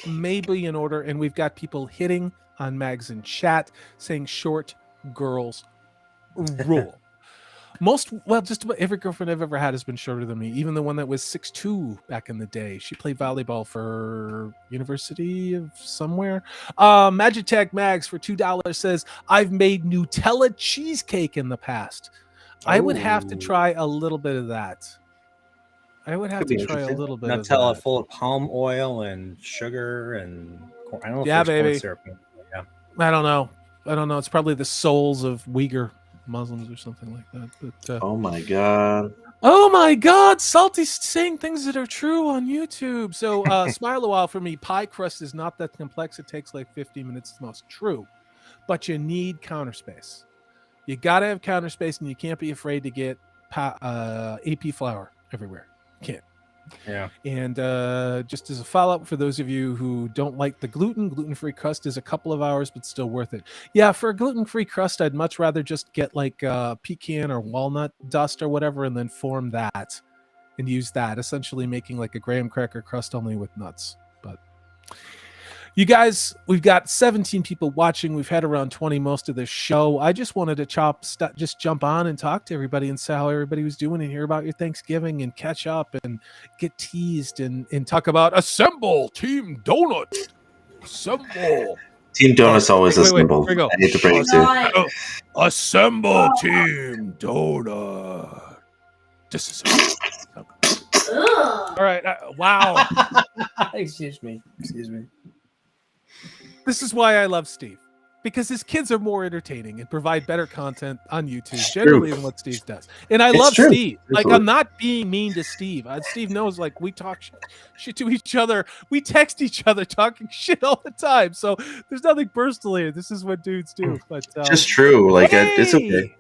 may be in order, and we've got people hitting on Mags in chat saying short girls rule. Just about every girlfriend I've ever had has been shorter than me. Even the one that was 6'2" back in the day. She played volleyball for University of somewhere. Magitech Mags for $2 says, I've made Nutella cheesecake in the past. I would have to try a little bit of that. I would have to try a little bit of Nutella that. full of palm oil and sugar and I don't know if Yeah, there's baby. corn syrup. Yeah. I don't know. It's probably the souls of Uyghur Muslims or something like that. But Oh my god. oh my God, Salty's saying things that are true on YouTube. So smile a while for me. Pie crust is not that complex. It takes like 15 minutes at the most. True, but you need counter space. You got to have counter space, and you can't be afraid to get AP flour everywhere. You can't. Yeah. And just as a follow-up for those of you who don't like the gluten-free crust is a couple of hours, but still worth it. Yeah, for a gluten-free crust, I'd much rather just get like pecan or walnut dust or whatever and then form that and use that, essentially making like a graham cracker crust only with nuts. But you guys, we've got 17 people watching. We've had around 20 most of this show. I just wanted to just jump on and talk to everybody and see how everybody was doing and hear about your Thanksgiving and catch up and get teased and talk about Assemble Team Donut. Assemble. Team Donut's always wait, assembled. here we go. I hate to break it to you. Not Assemble Team Donut. Disassemble. ugh. All right. Wow. Excuse me. This is why I love Steve, because his kids are more entertaining and provide better content on YouTube generally than what Steve does. And I love true. Steve. Like, Absolutely. I'm not being mean to Steve. Steve knows, like, we talk shit to each other. We text each other talking shit all the time. So there's nothing personal here. This is what dudes do. But Just true. Like it's okay.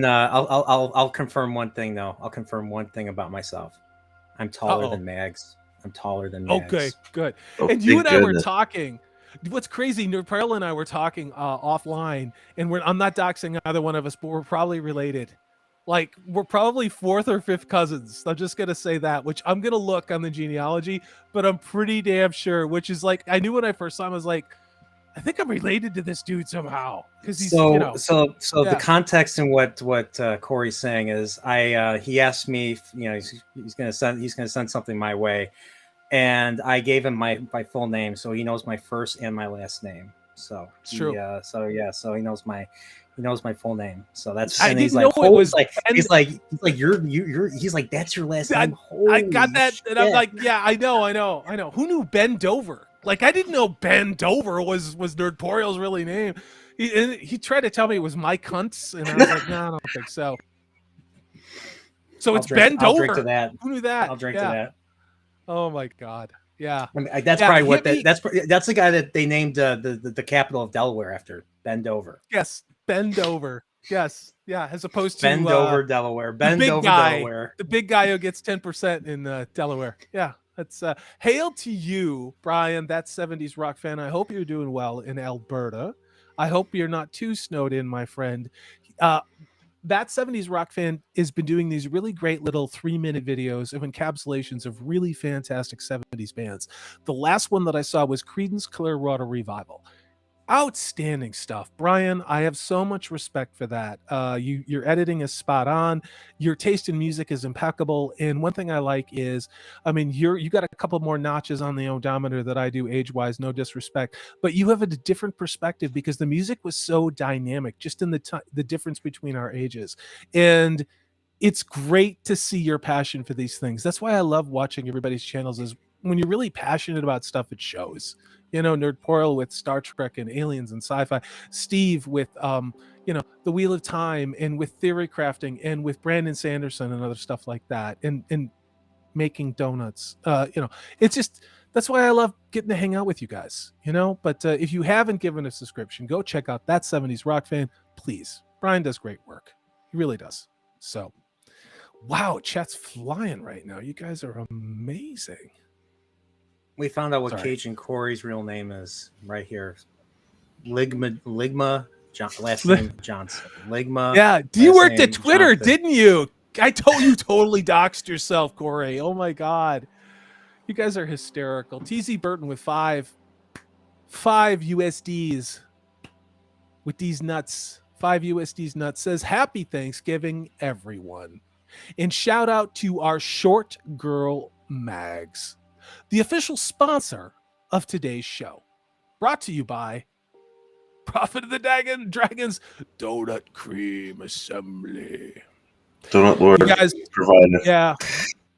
I'll confirm one thing though. I'll confirm one thing about myself. I'm taller than Mags. I'm taller than Mags. Okay, good. Oh, And you thank and I were goodness. talking. What's crazy, Pearl and I were talking offline, and I'm not doxing either one of us, but we're probably related. Like we're probably fourth or fifth cousins. I'm just gonna say that, which I'm gonna look on the genealogy, but I'm pretty damn sure. Which is like I knew when I first saw him, I was like, I think I'm related to this dude somehow because he's So the yeah. context and what Corey's saying is he asked me if, he's gonna send something my way, and I gave him my full name, so he knows my first and my last name. So It's true. So he knows my full name. So that's I and he's didn't like, know it was he's like you're he's like, that's your last name. I got that, Shit. and I'm like, yeah, I know. Who knew Ben Dover? Like, I didn't know Ben Dover was Nerdporial's really name. He tried to tell me it was my cunts, and I was like, no, I don't think so. So it's Ben Dover. I'll drink to that. Who knew that? I'll drink to that. Oh my god. Yeah. I mean, that's probably what that's the guy that they named the capital of Delaware after, Ben Dover. Yes, Ben Dover. Yes, yeah. As opposed to Ben Dover, Delaware. Ben Dover, Delaware. The big guy who gets 10% in Delaware. Yeah, that's hail to you, Brian. That 70s rock fan. I hope you're doing well in Alberta. I hope you're not too snowed in, my friend. That 70s rock fan has been doing these really great little 3-minute videos of encapsulations of really fantastic 70s bands. The last one that I saw was Creedence Clearwater Revival. Outstanding stuff, Brian. I have so much respect for that. Your editing is spot on. Your taste in music is impeccable. And one thing I like is, I mean, you got a couple more notches on the odometer that I do age-wise. No disrespect, but you have a different perspective because the music was so dynamic, just in the difference between our ages, and it's great to see your passion for these things. That's why I love watching everybody's channels. Is when you're really passionate about stuff, it shows. Nerdporial with Star Trek and aliens and sci-fi, Steve with the Wheel of Time, and with theory crafting, and with Brandon Sanderson and other stuff like that, and making donuts. It's just, that's why I love getting to hang out with you guys. But if you haven't given a subscription, go check out That 70s Rock Fan, please. Brian does great work. He really does. So, wow, chat's flying right now. You guys are amazing. We found out what Cajun Corey's real name is right here. Ligma last name Johnson. Ligma. Yeah. You worked at Twitter, didn't you? I told you totally doxed yourself, Corey. Oh my God. You guys are hysterical. TZ Burton with five USDs with these nuts. 5 USDs nuts says, happy Thanksgiving, everyone. And shout out to our Short Girl Mags, the official sponsor of today's show. Brought to you by Prophet of the Dragons Donut Cream Assembly. Donut Lord, you guys providing. Yeah,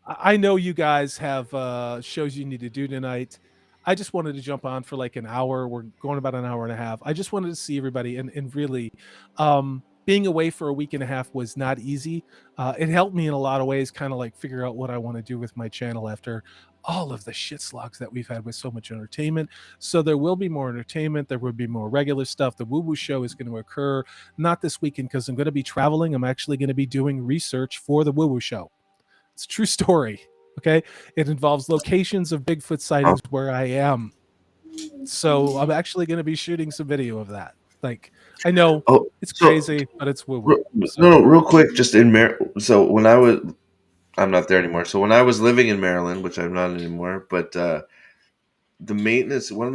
I know you guys have shows you need to do tonight. I just wanted to jump on for like an hour. We're going about an hour and a half. I just wanted to see everybody, and really being away for a week and a half was not easy. It helped me in a lot of ways, kind of like figure out what I want to do with my channel after all of the shit slogs that we've had with so much entertainment. So there will be more entertainment. There will be more regular stuff. The Woo Woo Show is going to occur not this weekend because I'm going to be traveling. I'm actually going to be doing research for the Woo Woo Show. It's a true story. Okay. It involves locations of Bigfoot sightings where I am. So I'm actually going to be shooting some video of that. Like, I know it's crazy, but it's woo woo. No, real quick, just in so when I'm not there anymore. So when I was living in Maryland, which I'm not anymore, but one of the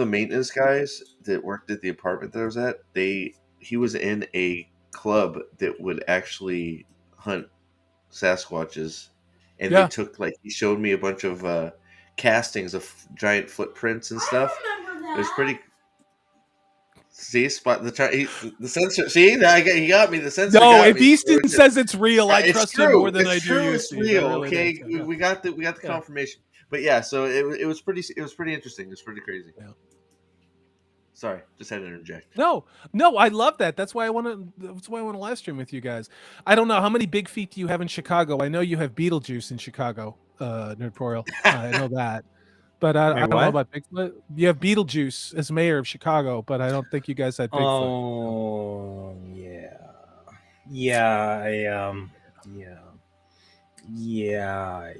maintenance guys that worked at the apartment that I was at, he was in a club that would actually hunt Sasquatches, and they took, like, he showed me a bunch of castings of giant footprints and stuff. It was pretty. See, the sensor. See, he got me. The sensor. No, got if me. Easton says it's real, I trust him more than I do you. It's real. Okay, we got the confirmation. But yeah, so it was pretty interesting. It was pretty crazy. Yeah. Sorry, just had to interject. No, I love that. That's why I want to live stream with you guys. I don't know how many big feet do you have in Chicago. I know you have Beetlejuice in Chicago, Nerdporial. I know that. But I don't know about Bigfoot. You have Beetlejuice as mayor of Chicago, but I don't think you guys had Bigfoot. Oh, yeah. Yeah.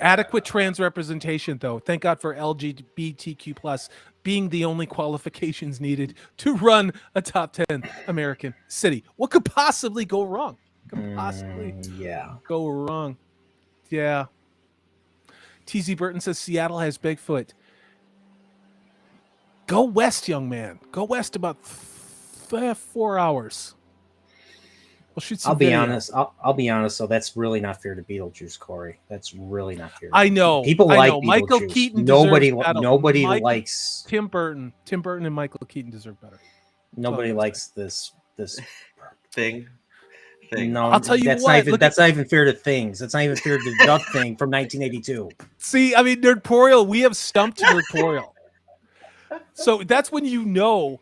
Adequate trans representation, though. Thank God for LGBTQ plus being the only qualifications needed to run a top 10 American city. What could possibly go wrong? could possibly Yeah. go wrong? Yeah. TZ Burton says Seattle has Bigfoot. Go west, young man. Go west about 4 hours. We'll shoot some I'll be video. honest. I'll be honest. So that's really not fair to Beetlejuice, Corey. That's really not fair. I know. People I like know. Michael Beetlejuice. Keaton Nobody Michael, likes. Tim Burton and Michael Keaton deserve better. Nobody likes this thing. No, I'll tell you that's what. Not even fair to Things. That's not even fair to the Thing from 1982. See, I mean, Nerdporial. We have stumped Nerdporial. So that's when you know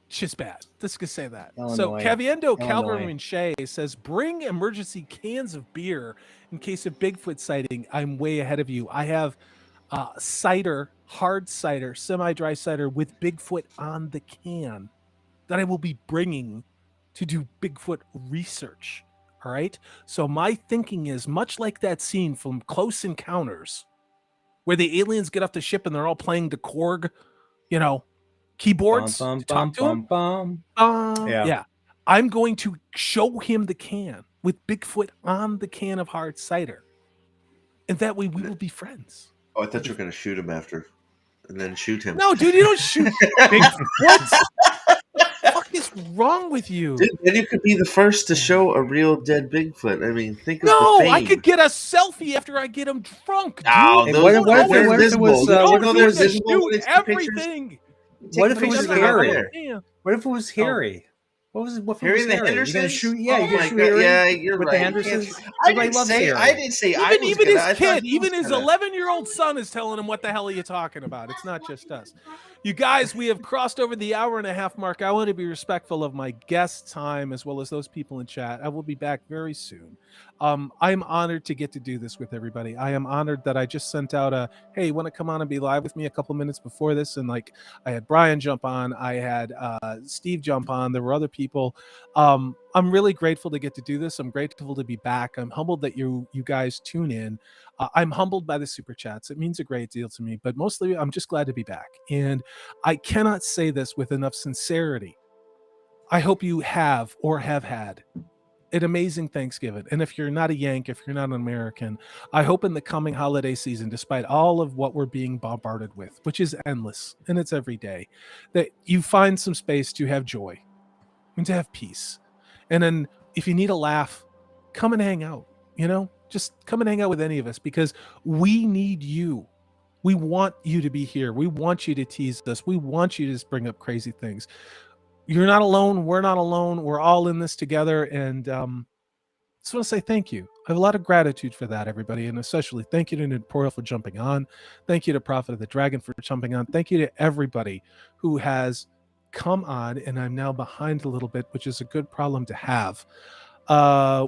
shit's bad. Let's just say that. Illinois. So Caviendo Calvin Shea says, bring emergency cans of beer in case of Bigfoot sighting. I'm way ahead of you. I have cider, hard cider, semi-dry cider with Bigfoot on the can that I will be bringing to do Bigfoot research. All right. So my thinking is much like that scene from Close Encounters where the aliens get off the ship and they're all playing the Korg, keyboards to talk to him. Yeah. I'm going to show him the can with Bigfoot on the can of hard cider. And that way we will be friends. Oh, I thought you were going to shoot him after and then shoot him. No, dude, you don't shoot Bigfoot. What the fuck is wrong with you? Dude, then you could be the first to show a real dead Bigfoot. I mean, think of the No, fame. I could get a selfie after I get him drunk, dude. No, Hey, those what are if it was shoot everything. What if it was Harry? Yeah. What if it was Harry? What if it was Harry and the Harry? You're gonna Hendersons? shoot? Oh Yeah, you're my gonna shoot God. Harry Yeah, you're with right. the You Hendersons. can't- Everybody loves Harry. I didn't say I was Even gonna, I his thought kid, he was even his gonna. 11-year-old son is telling him, what the hell are you talking about? It's not just us. You guys, we have crossed over the hour and a half mark. I want to be respectful of my guest time as well as those people in chat. I will be back very soon. I'm honored to get to do this with everybody. I am honored that I just sent out a, hey, you want to come on and be live with me a couple minutes before this? And like, I had Brian jump on, I had Steve jump on. There were other people. I'm really grateful to get to do this. I'm grateful to be back. I'm humbled that you guys tune in. I'm humbled by the super chats. It means a great deal to me, but mostly I'm just glad to be back. And I cannot say this with enough sincerity. I hope you have or have had an amazing Thanksgiving. And if you're not a Yank, if you're not an American, I hope in the coming holiday season, despite all of what we're being bombarded with, which is endless and it's every day, that you find some space to have joy and to have peace. And then if you need a laugh, come and hang out, just come and hang out with any of us because we need you. We want you to be here. We want you to tease us. We want you to bring up crazy things. You're not alone. We're not alone. We're all in this together. And just want to say thank you. I have a lot of gratitude for that, everybody. And especially thank you to Nerdporial for jumping on. Thank you to Prophet of the Dragon for jumping on. Thank you to everybody who has come on. And I'm now behind a little bit, which is a good problem to have.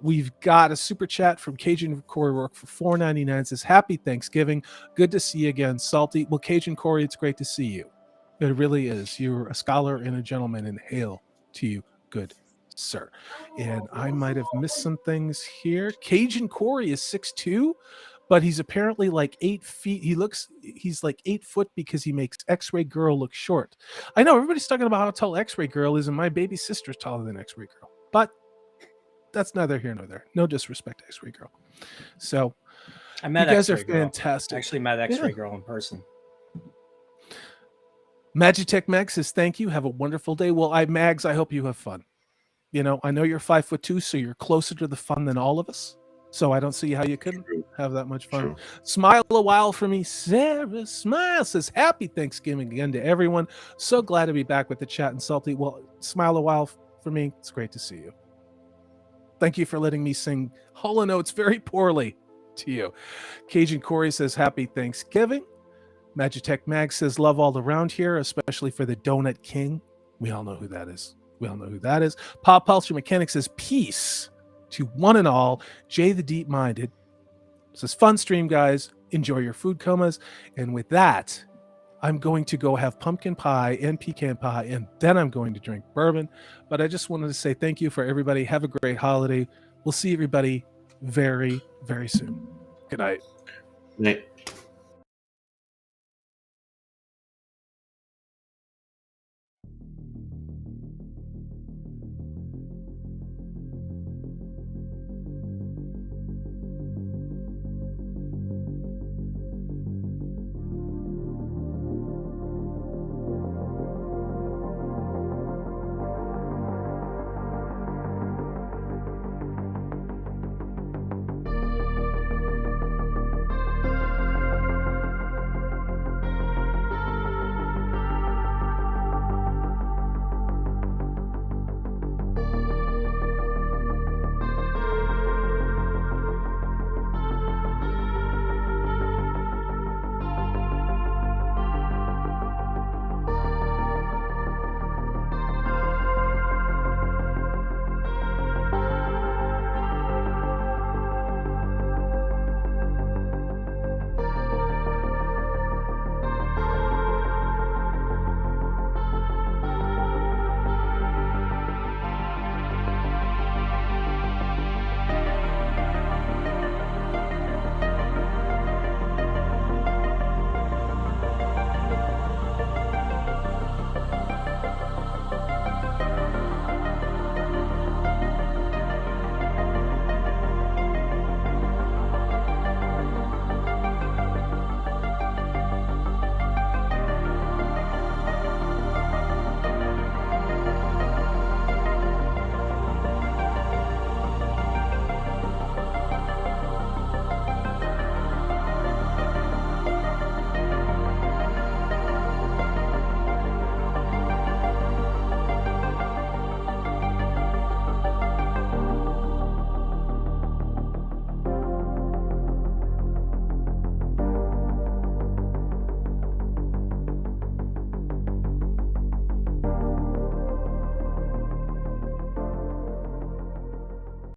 We've got a super chat from Cajun Corey Rourke for $4.99. Says, happy Thanksgiving. Good to see you again, Salty. Well, Cajun Corey, it's great to see you. It really is. You're a scholar and a gentleman, and hail to you, good sir. And I might have missed some things here. Cajun Corey is 6'2", but he's apparently like 8 feet. He's like 8 foot because he makes X-Ray Girl look short. I know everybody's talking about how tall X-Ray Girl is, and my baby sister's taller than X-Ray Girl, but that's neither here nor there. No disrespect to X-Ray Girl. So I met you guys X-Ray are Girl. fantastic. I actually met X-Ray Girl in person. Magitech Meg says, thank you. Have a wonderful day. Well, Mags, I hope you have fun. I know you're 5'2", so you're closer to the fun than all of us. So I don't see how you couldn't have that much fun. True. Smile a while for me. Sarah Smile says, happy Thanksgiving again to everyone. So glad to be back with the chat and Salty. Well, smile a while for me. It's great to see you. Thank you for letting me sing Holo Notes very poorly to you. Cajun Corey says, happy Thanksgiving. Magitech Mag says, love all around here, especially for the Donut King. We all know who that is. Pop Pulture Mechanic says, peace to one and all. Jay the Deep Minded says, fun stream, guys. Enjoy your food comas. And with that, I'm going to go have pumpkin pie and pecan pie, and then I'm going to drink bourbon. But I just wanted to say thank you for everybody. Have a great holiday. We'll see everybody very, very soon. Good night. Night.